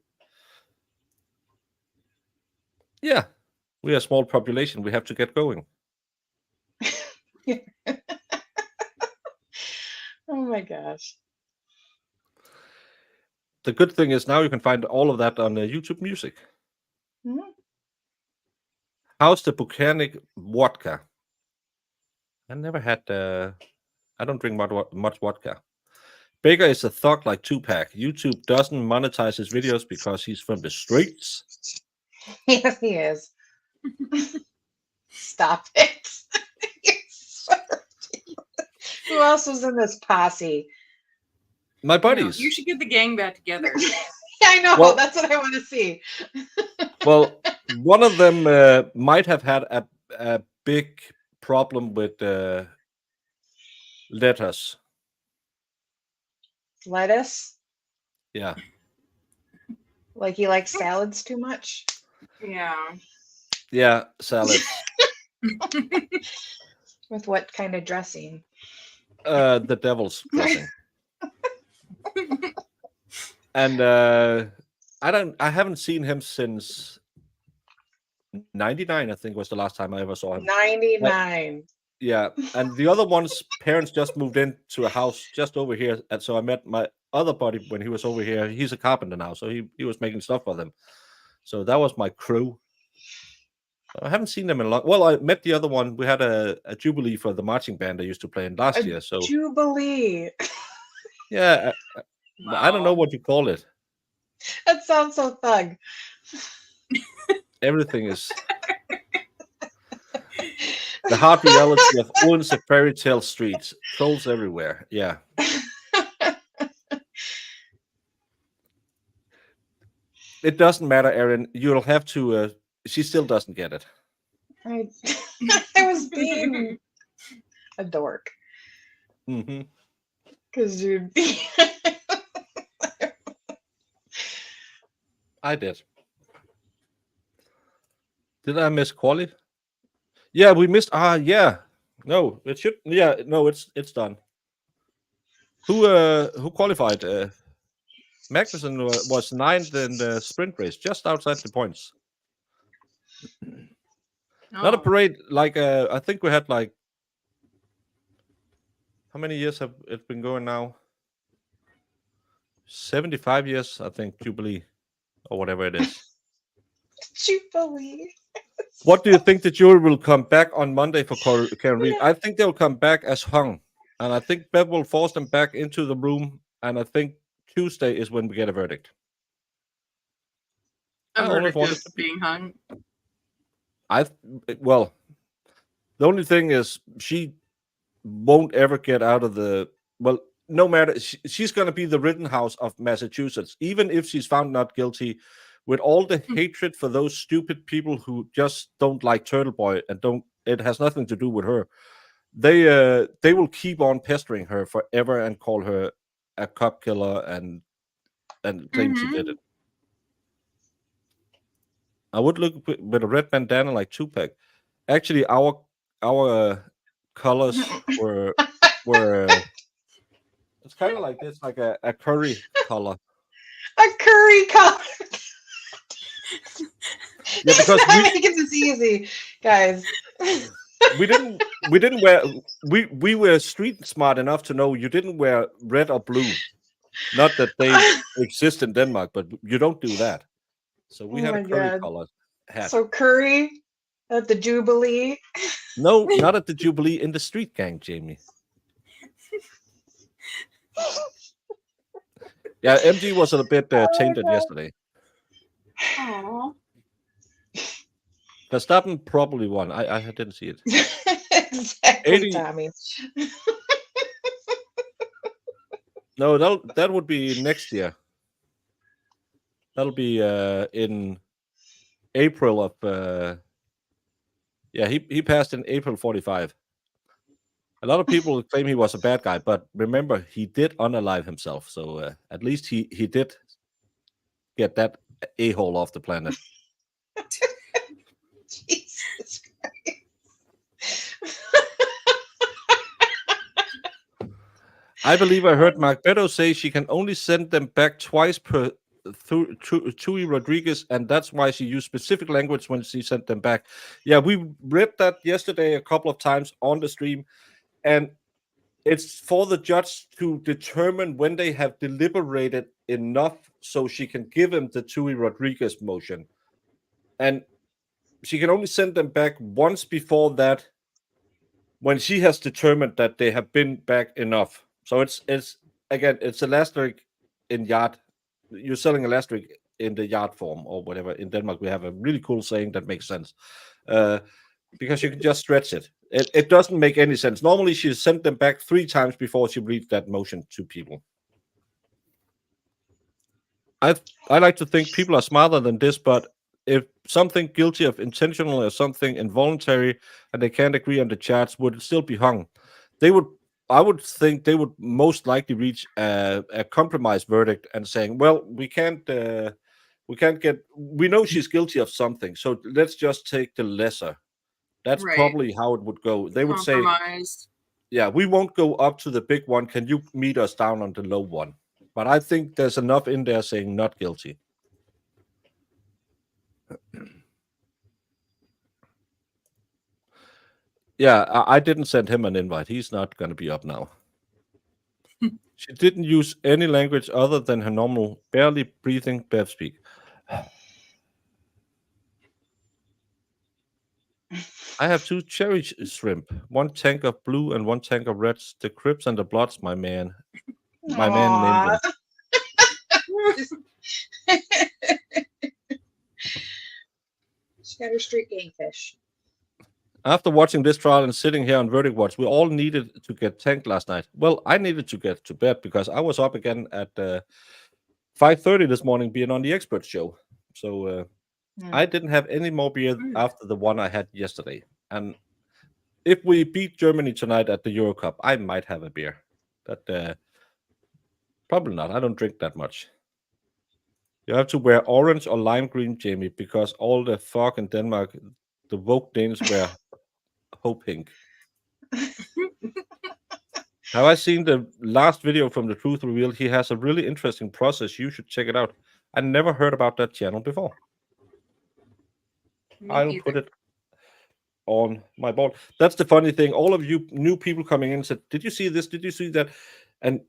Yeah, we are a small population. We have to get going. Oh my gosh. The good thing is now you can find all of that on YouTube Music. Mhm. How's the Buchanan vodka? I never had. I don't drink much vodka. Baker is a thug like Tupac. YouTube doesn't monetize his videos because he's from the streets. Yes, he is. Stop it. Who else was in this posse? My buddies. You should get the gang back together. I know. Well- That's what I want to see. Well, one of them might have had a big problem with lettuce. Lettuce? Yeah. Like he likes salads too much? Yeah. Yeah, salad. With what kind of dressing? The devil's dressing. And I haven't seen him since 99, I think was the last time I ever saw him. 99. Yeah, and the other one's parents just moved into a house just over here, and so I met my other buddy when he was over here. He's a carpenter now, so he was making stuff for them. So that was my crew. I haven't seen them in a long. Well, I met the other one. We had a jubilee for the marching band I used to play in last year. So Jubilee. yeah, I don't know what you call it. That sounds so thug. Everything is the hard reality of Odense fairy tale streets. Trolls everywhere. Yeah. It doesn't matter, Erin. You'll have to. She still doesn't get it. I was being a dork. Mm-hmm. Because you'd I did. Did I miss Quali? Yeah, we missed. Yeah. No, it should. Yeah, no, it's done. Who qualified? Magnussen was ninth in the sprint race, just outside the points. Not a Oh, parade like I think we had like how many years have it been going now? 75 years, I think, Jubilee or whatever it is. Jubilee. What do you think the jury will come back on Monday for Karen Reed? I think they'll come back as hung, and I think Bev will force them back into the room, and I think Tuesday is when we get a verdict. a I always verdict wanted is to be. being hung. Well, the only thing is she won't ever get out of the. Well, no matter, she's going to be the Rittenhouse of Massachusetts, even if she's found not guilty. With all the hatred for those stupid people who just don't like Turtle Boy and don't, it has nothing to do with her. They will keep on pestering her forever and call her a cop killer and claim she did it. I would look with a red bandana like Tupac. Actually, our colors were it's kind of like this, like a curry color. A curry color. Yeah, because That's not making this easy, guys. we didn't wear we were street smart enough to know you didn't wear red or blue. Not that they exist in Denmark, but you don't do that. So we had a curry color hat. So curry at the Jubilee. No, not at the Jubilee, in the street gang, Jamie. Yeah, MG was a bit tainted yesterday. Aww. Verstappen probably won. I didn't see it. Exactly, 80 Tommy. No, that would be next year. That'll be in April of. Yeah, he passed in April 45. A lot of people claim he was a bad guy, but remember, he did unalive himself. So at least he did get that a-hole off the planet. Jesus Christ. I believe I heard Mark Beto say she can only send them back twice per Tui Rodriguez, and that's why she used specific language when she sent them back. Yeah, we read that yesterday a couple of times on the stream, and it's for the judge to determine when they have deliberated enough so she can give him the Tui Rodriguez motion. And she can only send them back once before that when she has determined that they have been back enough. So it's again, it's a asterisk in yard. You're selling a asterisk in the yard form or whatever. In Denmark, we have a really cool saying that makes sense. Because you can just stretch it. It doesn't make any sense. Normally, she sent them back 3 times before she reads that motion to people. I like to think people are smarter than this, but if something guilty of intentional or something involuntary and they can't agree on the charge, would it still be hung? I would think they would most likely reach a compromise verdict and saying, well, we know she's guilty of something, so let's just take the lesser. That's probably how it would go. They would say, yeah, we won't go up to the big one. Can you meet us down on the low one? But I think there's enough in there saying not guilty. Yeah, I didn't send him an invite. He's not going to be up now. She didn't use any language other than her normal, barely breathing Bev speak. I have 2 cherry shrimp, 1 tank of blue and 1 tank of reds. The Crips and the Bloods, my man. My man named them. She got her street gang fish. After watching this trial and sitting here on Verdict Watch, we all needed to get tanked last night. Well, I needed to get to bed because I was up again at 5:30 this morning being on the expert show. So I didn't have any more beer after the one I had yesterday. And if we beat Germany tonight at the Euro Cup, I might have a beer. But probably not. I don't drink that much. You have to wear orange or lime green, Jamie, because all the fog in Denmark, the woke Danes wear Hope Pink. Have I seen the last video from the Truth Reveal? He has a really interesting process. You should check it out. I never heard about that channel before. I'll put it on my board. That's the funny thing. All of you new people coming in said, "Did you see this? Did you see that?" And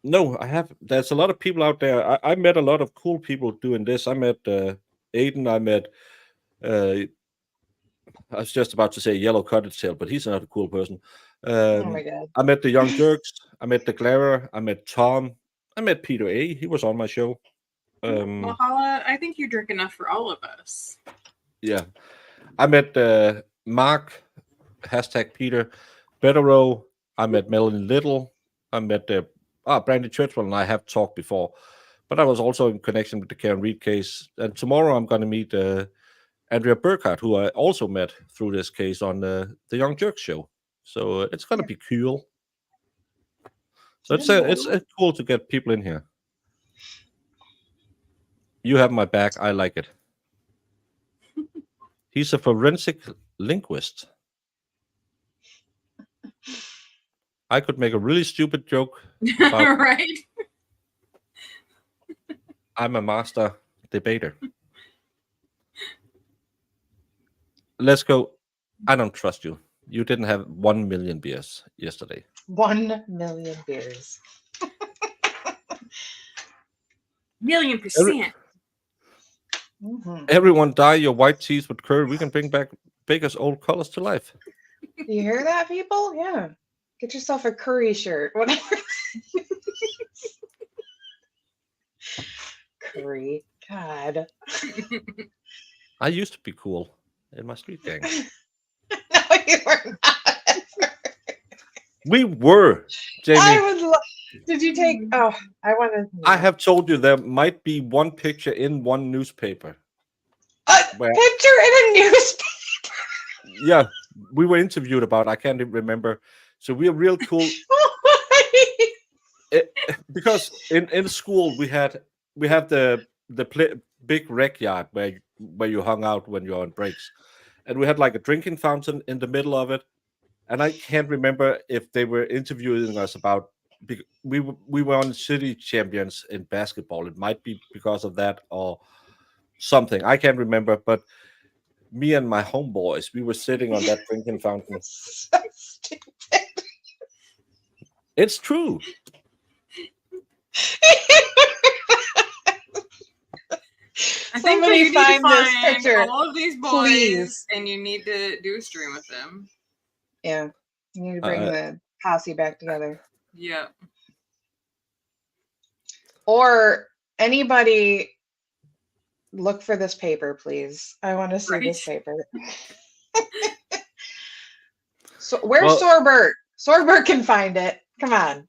no, I have. There's a lot of people out there. I met a lot of cool people doing this. I met Aiden. I met. I was just about to say Yellow Cottage Tail, but he's not a cool person. Oh my god. I met the Young Jerks. I met the Glarer. I met Tom. I met Peter A. He was on my show. Mahala, I think you drink enough for all of us. Yeah. I met Mark, hashtag Peter, Betterow. I met Melanie Little. I met Brandy Churchwell, and I have talked before. But I was also in connection with the Karen Reed case. And tomorrow I'm going to meet Andrea Burkhardt, who I also met through this case on the Young Jerks show. So it's going to be cool. So it's cool to get people in here. You have my back. I like it. He's a forensic linguist. I could make a really stupid joke. Right? I'm a master debater. Let's go. I don't trust you. You didn't have 1 million beers yesterday. 1 million beers. 1,000,000%. Everyone dye your white teeth with curry. We can bring back Baker's old colors to life. You hear that, people? Yeah. Get yourself a curry shirt. Whatever. Curry. God. I used to be cool in my street gang. No, you were not. We were, Jamie. I would love. Did you take? Oh, I want to. I have told you there might be one picture in one newspaper. A picture in a newspaper. Yeah, we were interviewed about. I can't even remember. So we are real cool. Because in school we had the big rec yard where you hung out when you're on breaks, and we had like a drinking fountain in the middle of it. And I can't remember if they were interviewing us about. We were on city champions in basketball. It might be because of that or something. I can't remember, but me and my homeboys, we were sitting on that drinking fountain. So stupid. It's true. I think Somebody you need to find this find picture, all of these boys, please. and you need to do a stream with them. Yeah, you need to bring the posse back together. Yeah. Or anybody, look for this paper, please. I want to see this paper. So where's Sorbert? Sorbert can find it. Come on.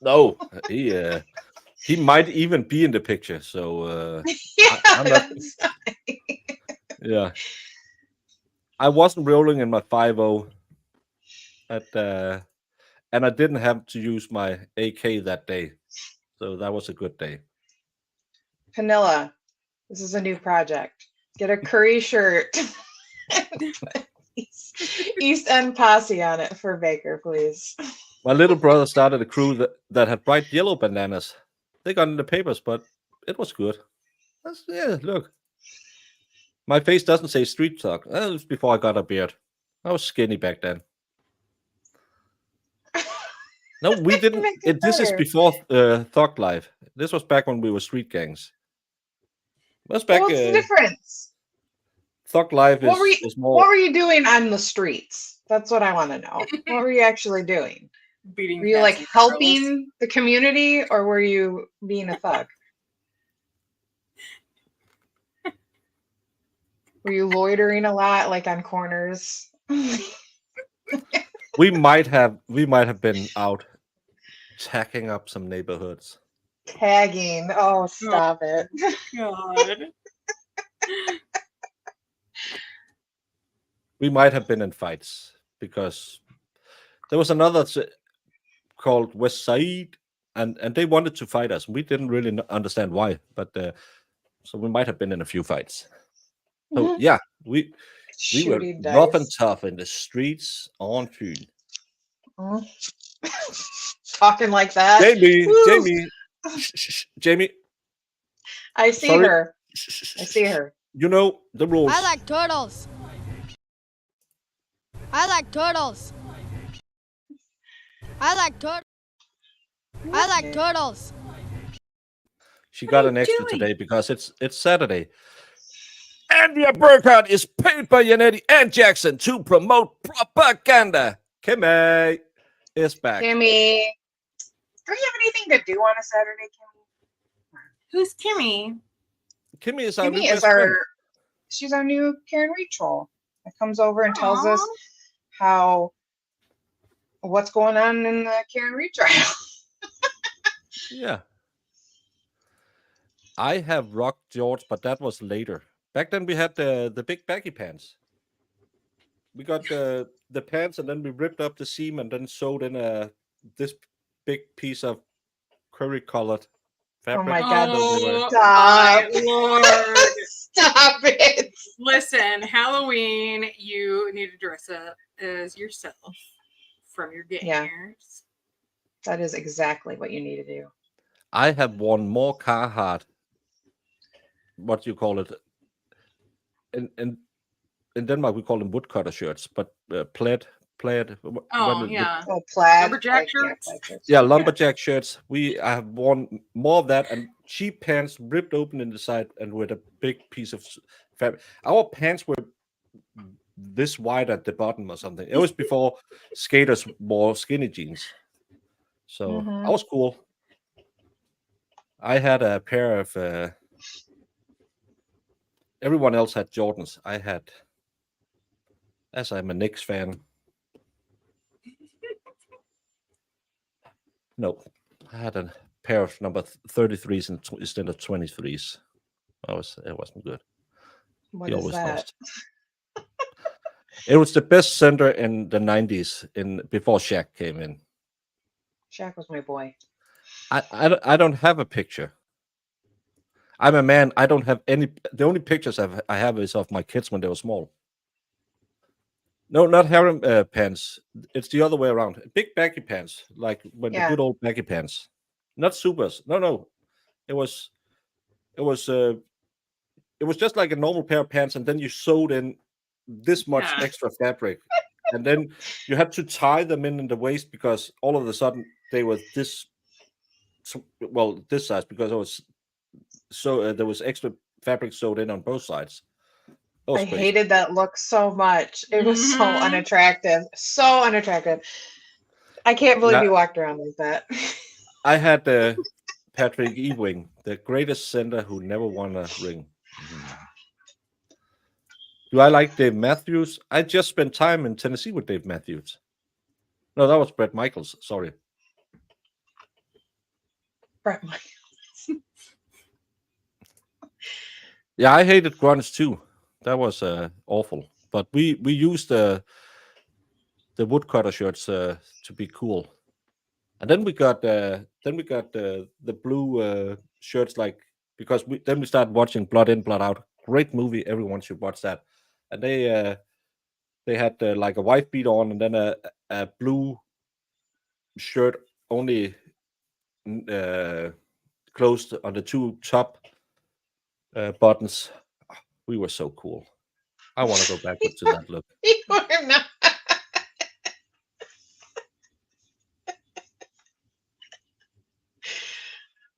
No, he might even be in the picture. So yeah, I wasn't rolling in my 5-0 and I didn't have to use my AK that day, so that was a good day. Panilla, this is a new project. Get a curry shirt. East End Posse on it for Baker, please. My little brother started a crew that had bright yellow bananas. They got in the papers, but it was good. Yeah, look. My face doesn't say street talk. That was before I got a beard. I was skinny back then. No, we didn't. This is before Thug Life. This was back when we were street gangs. That's back. What's the difference? Thug Life is more. What were you doing on the streets? That's what I want to know. What were you actually doing? Were you like helping the community, or were you being a thug? Were you loitering a lot, like on corners? We might have been out tacking up some neighborhoods. Tagging. Oh, stop it. God. We might have been in fights because there was another called West Side, and they wanted to fight us. We didn't really understand why, but so we might have been in a few fights. So yeah, We were Shooting rough and dice. tough in the streets on Fyn. Mm. Talking like that. Jamie, Woo. Jamie, Jamie. I see Sorry. her. I see her. You know the rules. I like turtles. I like turtles. I like turtles. I like turtles. She got an extra today because it's Saturday. Andrea Burkhardt is paid by Yannetti and Jackson to promote propaganda. Kimmy is back. Kimmy. Do you have anything to do on a Saturday, Kimmy? Who's Kimmy? Kimmy is our new Kimmy is best friend. she's our new Karen Rachel that comes over and tells us Aw. what's going on in the Karen Reed trial. Yeah. I have rocked George, but that was later. Back then we had the big baggy pants. We got the pants and then we ripped up the seam and then sewed in this big piece of curry colored fabric. Oh my God. Oh Stop. my Lord. Stop it. Listen, Halloween, you need to dress up as yourself from your game Yeah. years. That is exactly what you need to do. I have worn more Carhartt, what do you call it? In Denmark we call them woodcutter shirts, but plaid. Oh, yeah. Oh, plaid. Lumberjack shirts? Plaid shirts. Yeah, lumberjack shirts. I have worn more of that and cheap pants ripped open in the side and with a big piece of fabric. Our pants were this wide at the bottom or something. It was before skaters wore skinny jeans. So I was cool. I had a pair of everyone else had Jordans. I had, as I'm a Knicks fan. No, I had a pair of number 33s instead of 23s. It wasn't good. What He is always that? lost. It was the best center in the 90s before Shaq came in. Shaq was my boy. I don't have a picture. I'm a man. I don't have any. The only pictures I have is of my kids when they were small. No, not harem pants. It's the other way around. Big baggy pants, like when the good old baggy pants. Not supers. No. It was just like a normal pair of pants, and then you sewed in this much extra fabric, and then you had to tie them in the waist because all of a sudden they were this size because it was there was extra fabric sewed in on both sides. I hated that look so much. It was so unattractive. So unattractive. I can't believe you walked around like that. I had Patrick Ewing, the greatest center who never won a ring. Do I like Dave Matthews? I just spent time in Tennessee with Dave Matthews. No, that was Bret Michaels. Sorry. Bret Michaels. Yeah, I hated grunge too. That was awful. But we used the woodcutter shirts to be cool. And then we got the blue shirts, like, because then we started watching Blood In, Blood Out. Great movie. Everyone should watch that. And they had like a wife beat on and then a blue shirt only closed on the two top buttons. We were so cool. I want to go back to that look. You are not.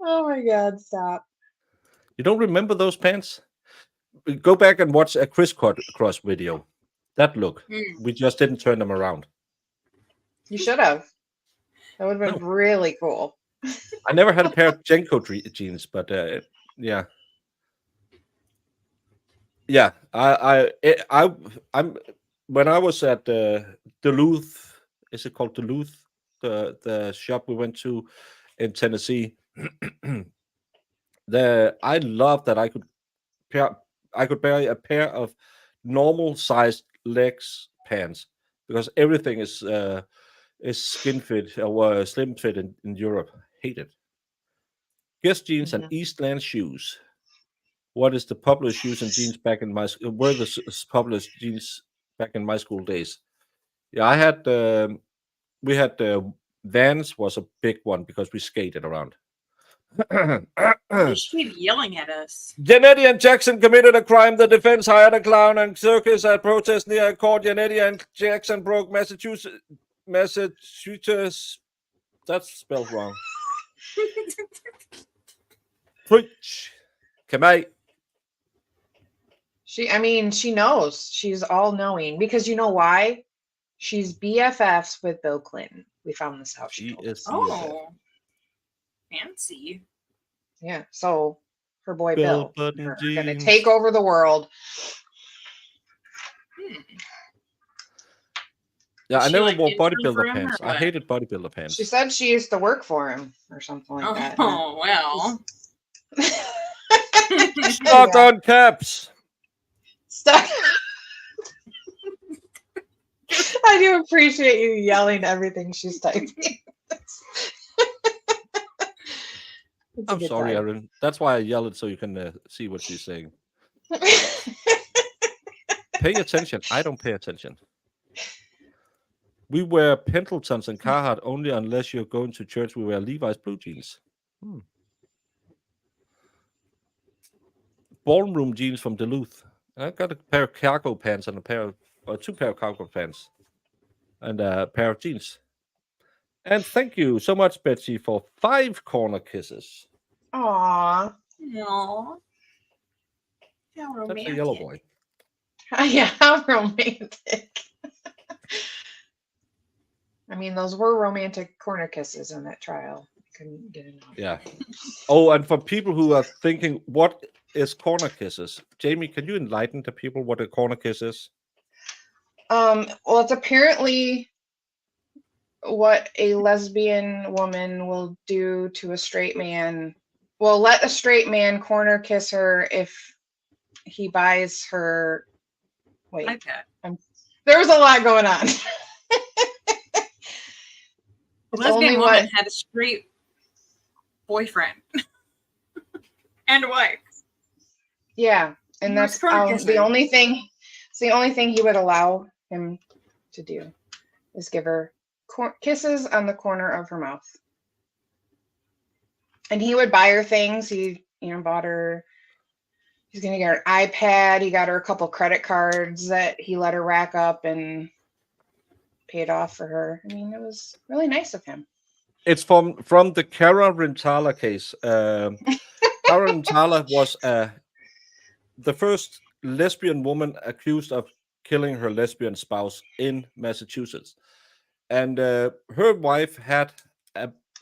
Oh my God, stop. You don't remember those pants? Go back and watch a crisscross video. That look. We just didn't turn them around. You should have. That would have been really cool. I never had a pair of Jenko jeans, but yeah. Yeah, I'm when I was at Duluth, is it called Duluth? The shop we went to in Tennessee. I love that I could buy a pair of normal sized legs pants because everything is skin fit or slim fit in Europe. Hate it. Guess jeans and Eastland shoes. What is the popular shoes and jeans back in my school? Were the popular jeans back in my school days? Yeah, I had we had Vans was a big one because we skated around. Why is she yelling at us? Janetti and Jackson committed a crime. The defense hired a clown and circus at protest near a court. Janetti and Jackson broke Massachusetts. That's spelled wrong. Preach. Come on. She knows. She's all knowing because you know why? She's BFFs with Bill Clinton. We found this out. She is. Oh, fancy. Yeah. So her boy Bill Bill are gonna take over the world. Yeah, I She, never like, wore intern for bodybuilder him, pants. or I what? hated bodybuilder pants. She said she used to work for him or something like that. Oh, well. Stuck on caps. Stuck. I do appreciate you yelling everything she's typing. I'm sorry, Erin. That's why I yell it so you can see what she's saying. Pay attention. I don't pay attention. We wear Pendletons and Carhartt only unless you're going to church. We wear Levi's blue jeans. Ballroom jeans from Duluth. I got a pair of cargo pants and two pair of cargo pants and a pair of jeans. And thank you so much, Betsy, for 5 corner kisses. Aww. No. How romantic. That's a yellow boy. Yeah, how romantic. I mean, those were romantic corner kisses in that trial. I couldn't get enough. Yeah. Oh, and for people who are thinking, what is corner kisses? Jamie, can you enlighten the people what a corner kiss is? Well, it's apparently what a lesbian woman will do to a straight man. Will let a straight man corner kiss her if he buys her. Wait, iPad. There was a lot going on. A lesbian woman had a straight boyfriend and wife. Yeah, and that's the only thing. It's the only thing he would allow him to do is give her kisses on the corner of her mouth. And he would buy her things. He, bought her. He's gonna get her an iPad. He got her a couple credit cards that he let her rack up and paid off for her. I mean, it was really nice of him. It's from the Cara Rintala case. Cara Rintala was the first lesbian woman accused of killing her lesbian spouse in Massachusetts. And her wife had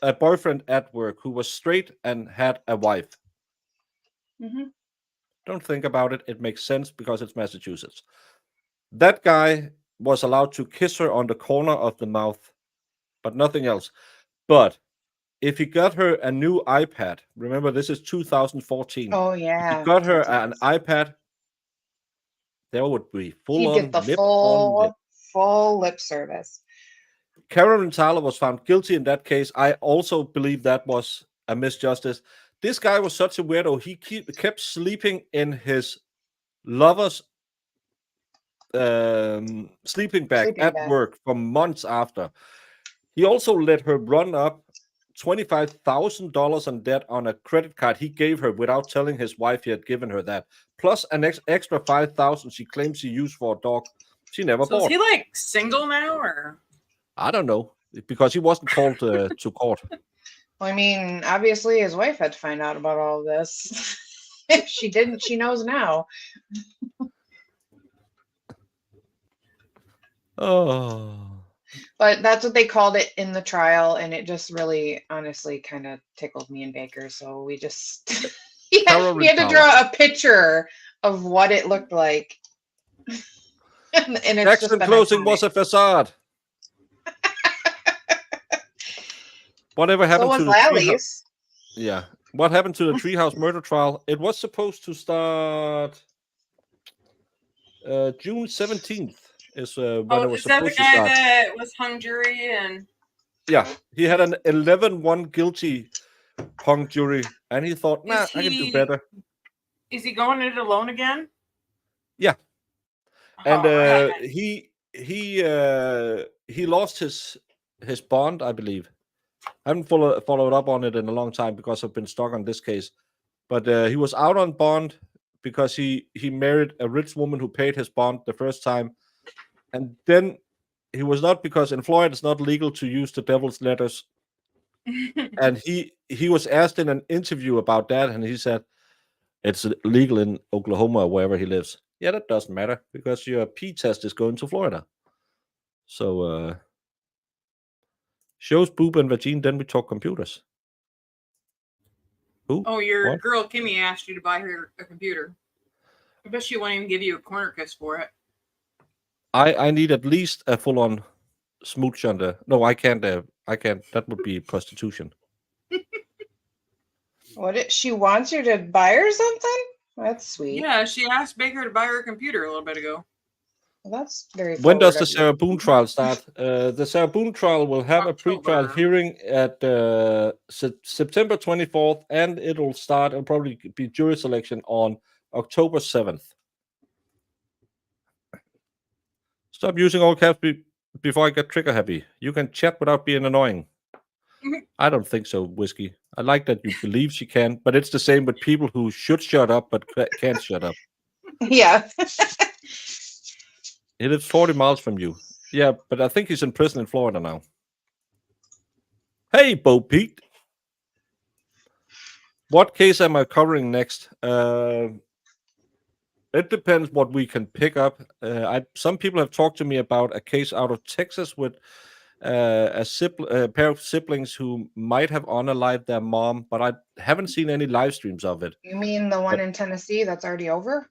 a boyfriend at work who was straight and had a wife. Mm-hmm. Don't think about it. It makes sense because it's Massachusetts. That guy was allowed to kiss her on the corner of the mouth, but nothing else. But if he got her a new iPad, remember this is 2014. Oh yeah. If he got her an iPad, there would be full He'd get the full lip service. Karen Tyler was found guilty in that case. I also believe that was a misjustice. This guy was such a weirdo. He kept sleeping in his lover's sleeping bag at work for months after. He also let her run up $25,000 in debt on a credit card he gave her without telling his wife he had given her that, plus an extra $5,000 she claims she used for a dog she never bought. Is he like single now, or? I don't know, because he wasn't called to court. Well, I mean, obviously his wife had to find out about all this. If she didn't, she knows now. Oh. But that's what they called it in the trial, and it just really, honestly, kind of tickled me and Baker. So we just we had to draw a picture of what it looked like. and it's Jackson closing was a facade. Whatever happened to the treehouse? Yeah. What happened to the treehouse murder trial? It was supposed to start June 17th. Is when it was supposed to start. Is that the guy that was hung jury and? Yeah, he had an 11-1 guilty hung jury, and he thought, nah, I can do better. Is he going it alone again? Yeah. And Alright. he lost his bond, I believe. I haven't followed up on it in a long time because I've been stuck on this case. But he was out on bond because he married a rich woman who paid his bond the first time, and then he was not, because in Florida it's not legal to use the devil's letters. And he was asked in an interview about that, and he said it's legal in Oklahoma or wherever he lives. Yeah, that doesn't matter because your P test is going to Florida. So shows boob and vagine, then we talk computers. Who? Oh, your What? girl Kimmy asked you to buy her a computer. I bet she won't even give you a corner kiss for it. I need at least a full-on smooch on the. No, I can't. That would be prostitution. She wants you to buy her something? That's sweet. Yeah, she asked Baker to buy her a computer a little bit ago. Well, that's very. When does the forward of you. Sarah Boone trial start? The Sarah Boone trial will have October. a pre-trial hearing at September 24th, and it'll start. It'll probably be jury selection on October 7th. Stop using all caps before I get trigger happy. You can chat without being annoying. I don't think so, Whiskey. I like that you believe she can, but it's the same with people who should shut up but can't shut up. Yeah. He lives 40 miles from you. Yeah, but I think he's in prison in Florida now. Hey, Bo Pete. What case am I covering next? It depends what we can pick up. Some people have talked to me about a case out of Texas with a pair of siblings who might have unalived their mom, but I haven't seen any live streams of it. You mean the one in Tennessee that's already over?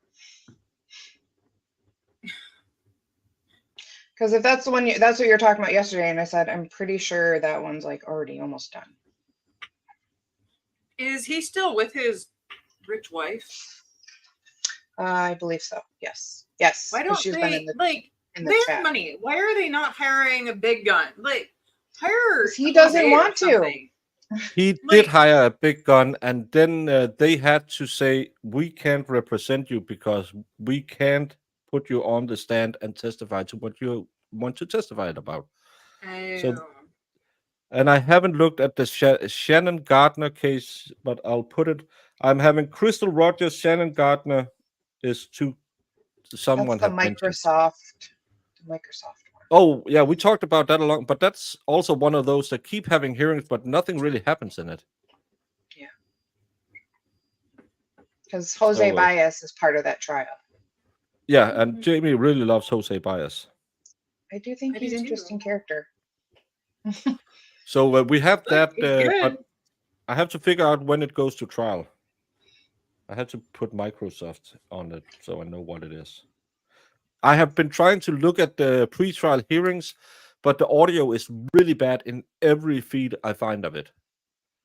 Because if that's the one, that's what you were talking about yesterday, and I said I'm pretty sure that one's like already almost done. Is he still with his rich wife? I believe so. Yes. Yes. Why don't she's they been in the, like? in the They chat. have money. Why are they not hiring a big gun? Like, hire. He doesn't want to. something. He did hire a big gun, and then they had to say, we can't represent you because we can't put you on the stand and testify to what you want to testify about. So, and I haven't looked at the Shannon Gardner case, but I'll put it. I'm having Crystal Rogers. Shannon Gardner is someone That's the have mentioned. Microsoft one. Oh, yeah, we talked about that a lot, but that's also one of those that keep having hearings, but nothing really happens in it. Yeah. Because Jose Baez is part of that trial. Yeah, and Jamie really loves Jose Baez. I do think he's an interesting character. So we have that, good. but I have to figure out when it goes to trial. I have to put Microsoft on it so I know what it is. I have been trying to look at the pre-trial hearings, but the audio is really bad in every feed I find of it.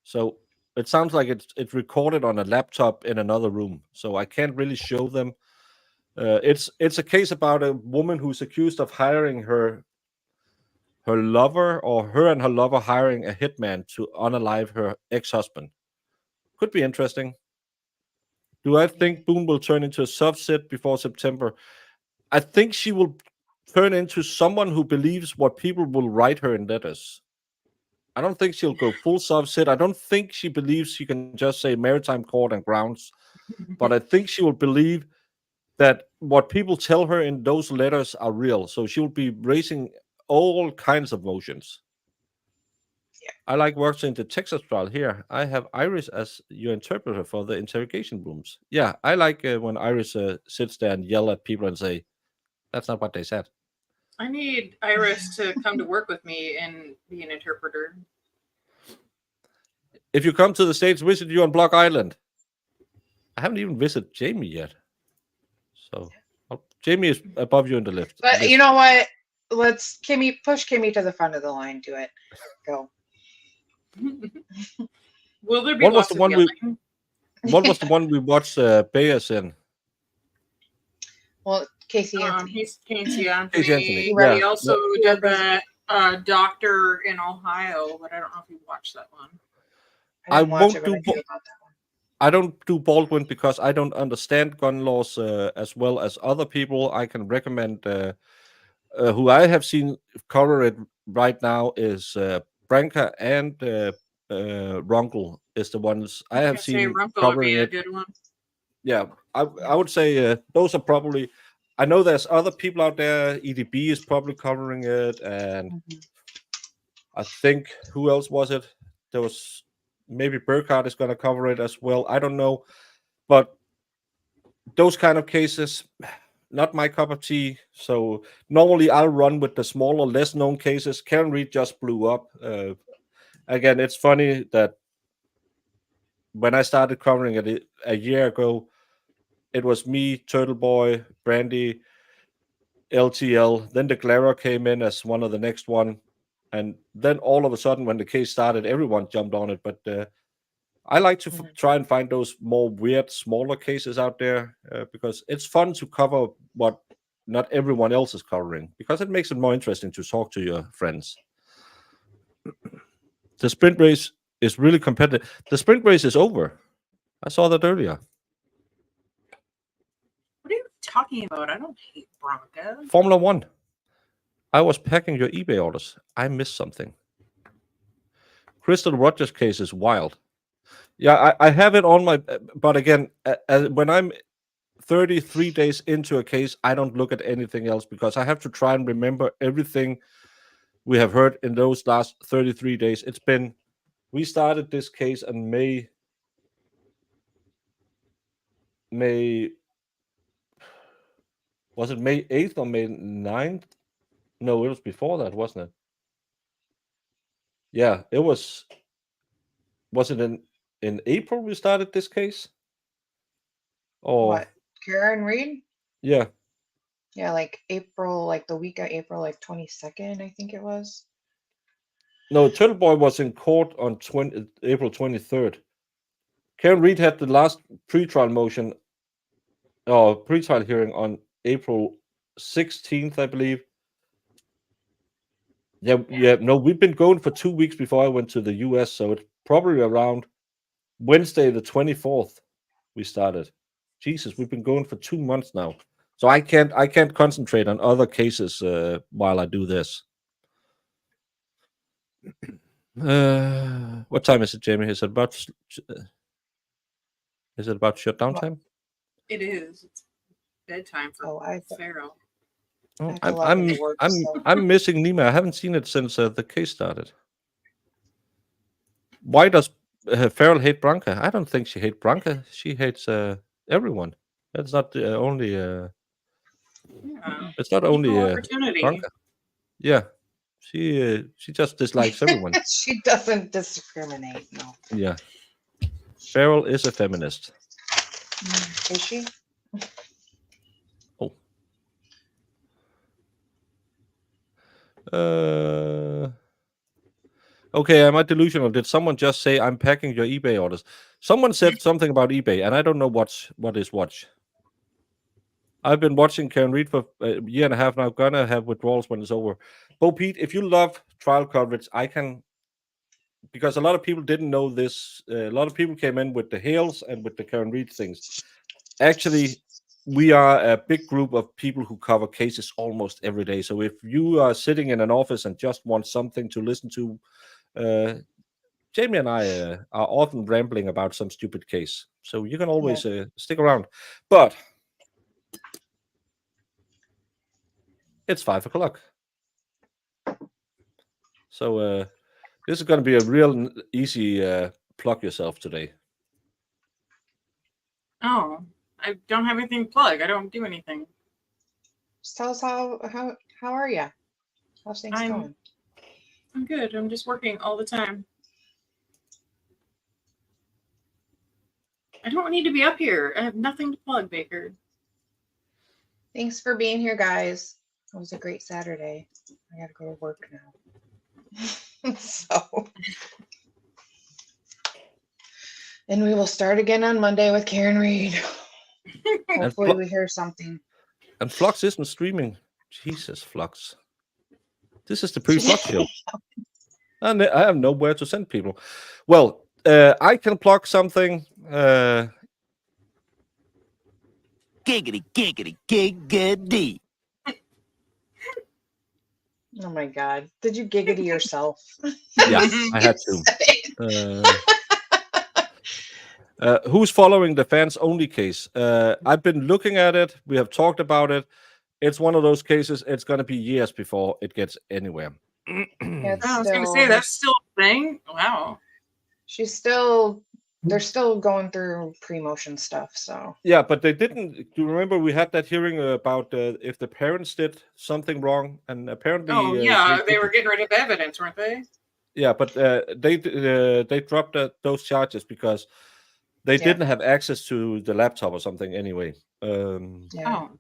So it sounds like it's recorded on a laptop in another room. So I can't really show them. It's a case about a woman who's accused of hiring her lover, or her and her lover hiring a hitman to unalive her ex-husband. Could be interesting. Do I think Boone will turn into a subset before September? I think she will turn into someone who believes what people will write her in letters. I don't think she'll go full subset. I don't think she believes she can just say maritime court and grounds. But I think she will believe that what people tell her in those letters are real. So she'll be raising all kinds of motions. Yeah. I like working in the Texas trial here. I have Iris as your interpreter for the interrogation rooms. Yeah, I like when Iris sits there and yell at people and say, that's not what they said. I need Iris to come to work with me and be an interpreter. If you come to the States, visit you on Block Island. I haven't even visited Jamie yet. So Jamie is above you in the lift. But you know what? Let's push Kimmy to the front of the line. Do it. Go. Will there be What was lots the of one yelling? What was the one we watched Bayers in? Well, Casey Anthony. He's Casey Anthony. Casey Anthony, He yeah. also did that doctor in Ohio, but I don't know if you watched that one. I didn't watch it, but I knew about that one. I don't do Baldwin because I don't understand gun laws as well as other people. I can recommend who I have seen cover it right now is Branca and Runkle is the ones I have seen Runkle would covering be a it. good one. Yeah, I would say those are probably. I know there's other people out there. EDB is probably covering it, and I think who else was it? There was maybe Burkhardt is going to cover it as well. I don't know, but those kind of cases, not my cup of tea. So normally I'll run with the smaller, less known cases. Karen Reed just blew up. Again, it's funny that when I started covering it a year ago, it was me, Turtle Boy, Brandy, LTL. Then the Glera came in as one of the next one. And then all of a sudden, when the case started, everyone jumped on it. But I like to try and find those more weird, smaller cases out there because it's fun to cover what not everyone else is covering because it makes it more interesting to talk to your friends. The sprint race is really competitive. The sprint race is over. I saw that earlier. What are you talking about? I don't hate Bronca. Formula One. I was packing your eBay orders. I missed something. Crystal Rogers case is wild. Yeah, I have it on my. But again, when I'm 33 days into a case, I don't look at anything else because I have to try and remember everything we have heard in those last 33 days. We started this case in May, was it May 8th or May 9th? No, it was before that, wasn't it? Yeah, it was it in April we started this case? Or What? Karen Reed? Yeah. Yeah, like April, like the week of April, like 22nd, I think it was. No, Turtle Boy was in court on April 23rd. Karen Reed had the last pretrial motion or pretrial hearing on April 16th, I believe. Yeah. No, we've been going for 2 weeks before I went to the US, so it's probably around Wednesday the 24th we started. Jesus, we've been going for 2 months now. So I can't concentrate on other cases while I do this. What time is it, Jamie? Is it about shutdown time? It is. It's bedtime for Pharaoh. Oh, I'm missing Nima. I haven't seen it since the case started. Why does Farrell hate Branca? I don't think she hates Branca. She hates everyone. That's not only. It's not only Branca. Yeah, she just dislikes everyone. She doesn't discriminate. No. Yeah, Farrell is a feminist. Is she? Oh. Okay, am I delusional? Did someone just say I'm packing your eBay orders? Someone said something about eBay, and I don't know what is what. I've been watching Karen Reed for a year and a half now. Gonna have withdrawals when it's over. Bo Pete, if you love trial coverage, I can, because a lot of people didn't know this. A lot of people came in with the Hales and with the Karen Reed things. Actually, we are a big group of people who cover cases almost every day. So if you are sitting in an office and just want something to listen to, Jamie and I are often rambling about some stupid case. So you can always stick around. But it's 5 o'clock. So this is going to be a real easy plug yourself today. Oh, I don't have anything to plug. I don't do anything. Just tell us how are you? How's things going? I'm good. I'm just working all the time. I don't need to be up here. I have nothing to plug, Baker. Thanks for being here, guys. It was a great Saturday. I gotta go to work now. And we will start again on Monday with Karen Reed. Hopefully we hear something. And Flux isn't streaming. Jesus, Flux. This is the pre-Flux show. And I have nowhere to send people. Well, I can plug something. Giggity, giggity, giggity. Oh my god. Did you giggity yourself? Yeah, I had to. Who's following the fans only case? I've been looking at it. We have talked about it. It's one of those cases. It's going to be years before it gets anywhere. Yeah, I was going to say that's still a thing. Wow. They're still going through pre-motion stuff. So yeah, but they didn't. Do you remember we had that hearing about if the parents did something wrong, and apparently, Oh yeah, they were didn't. getting rid of evidence, weren't they? Yeah, but they dropped those charges because they Yeah. didn't have access to the laptop or something anyway. yeah, Oh.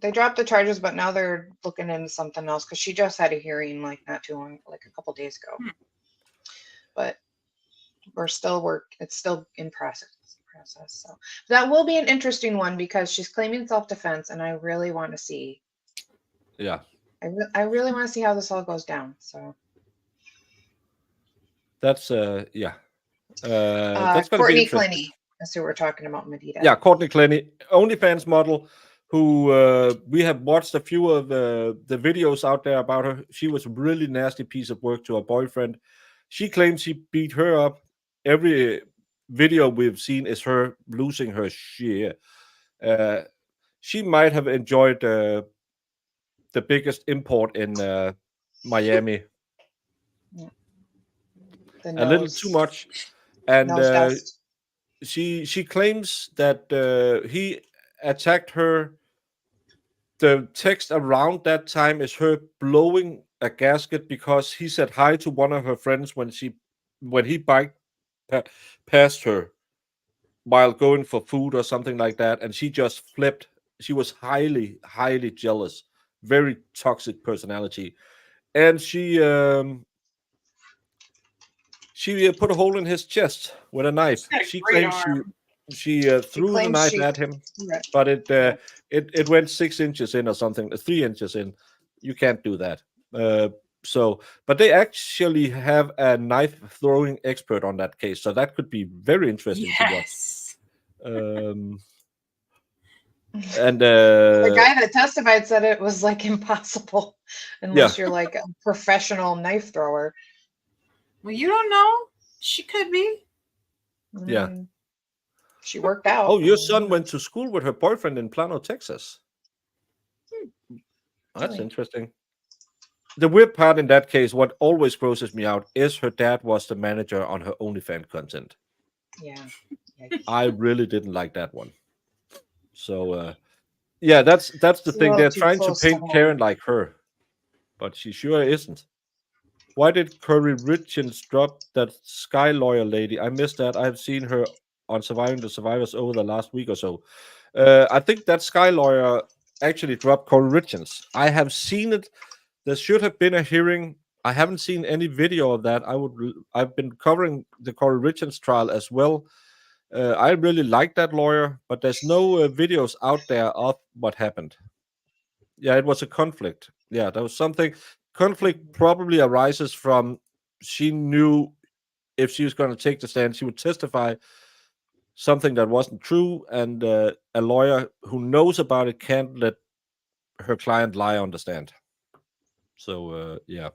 they dropped the charges, but now they're looking into something else because she just had a hearing like not too long, like a couple days ago. But it's still in process. So that will be an interesting one because she's claiming self-defense, and I really want to see. Yeah. I really want to see how this all goes down. So that's yeah. That's going to be Courtney interesting. Clenny, that's who we're talking about, Medita. Yeah, Courtney Clenny, OnlyFans model, who we have watched a few of the videos out there about her. She was a really nasty piece of work to her boyfriend. She claims he beat her up. Every video we've seen is her losing her shit. She might have enjoyed the biggest import in Miami. A little too much. And she claims that he attacked her. The text around that time is her blowing a gasket because he said hi to one of her friends when he biked past her while going for food or something like that, and she just flipped. She was highly, highly jealous, very toxic personality, and she put a hole in his chest with a knife. She claims she threw the knife at him, but it went 6 inches in or something, 3 inches in. You can't do that. But they actually have a knife throwing expert on that case, so that could be very interesting to watch. And the guy that testified said it was like impossible unless you're like a professional knife thrower. Well, you don't know. She could be. Yeah. She worked out. Oh, your son went to school with her boyfriend in Plano, Texas. That's interesting. The weird part in that case, what always grosses me out, is her dad was the manager on her OnlyFans content. Yeah. I really didn't like that one. So, yeah, that's the thing. They're trying to paint Karen like her, but she sure isn't. Why did Corey Richards drop that Sky lawyer lady? I missed that. I've seen her on Surviving the Survivors over the last week or so. I think that Sky lawyer actually dropped Corey Richards. I have seen it. There should have been a hearing. I haven't seen any video of that. I've been covering the Corey Richards trial as well. I really like that lawyer, but there's no videos out there of what happened. Yeah, it was a conflict. Yeah, there was something. Conflict probably arises from she knew if she was going to take the stand, she would testify something that wasn't true, and a lawyer who knows about it can't let her client lie on the stand. So yeah,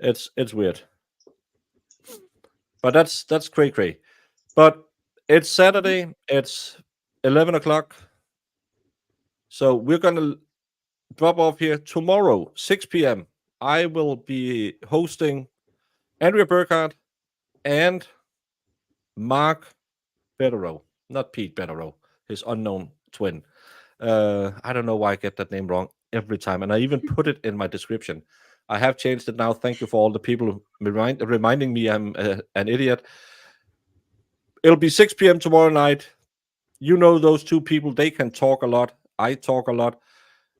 it's weird, but that's cray. But it's Saturday. It's 11 o'clock. So we're gonna drop off here tomorrow, 6 p.m. I will be hosting Andrea Burkhardt and Mark Betterow, not Pete Betterow, his unknown twin. I don't know why I get that name wrong every time, and I even put it in my description. I have changed it now. Thank you for all the people reminding me I'm an idiot. It'll be 6 p.m. tomorrow night. You know those two people. They can talk a lot. I talk a lot.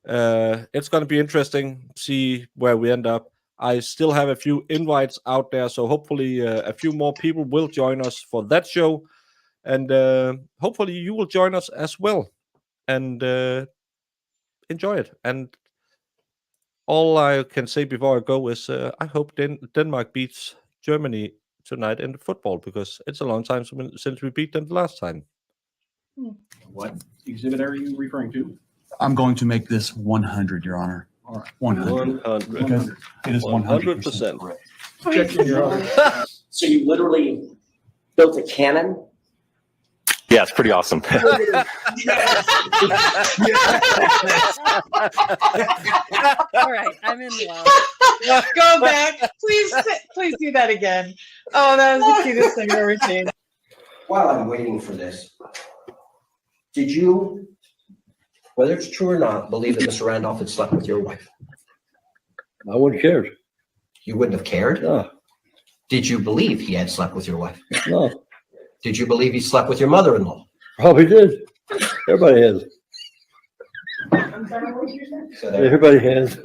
It's going to be interesting. See where we end up. I still have a few invites out there, so hopefully a few more people will join us for that show, and hopefully you will join us as well and enjoy it. And all I can say before I go is I hope Denmark beats Germany tonight in the football because it's a long time since we beat them the last time. What exhibit are you referring to? I'm going to make this 100, Your Honor. All right. 100. 100. Because it is 100% 100%. correct. So you literally built a cannon? Yeah, it's pretty awesome. All right, I'm in love. Go back. Please do that again. Oh, that was the cutest thing I've ever seen. While I'm waiting for this, did you, whether it's true or not, believe that Mr. Randolph had slept with your wife? I wouldn't care. You wouldn't have cared? No, Did you believe he had slept with your wife? no, Did you believe he slept with your mother-in-law? probably did. Everybody has. So there- Everybody has.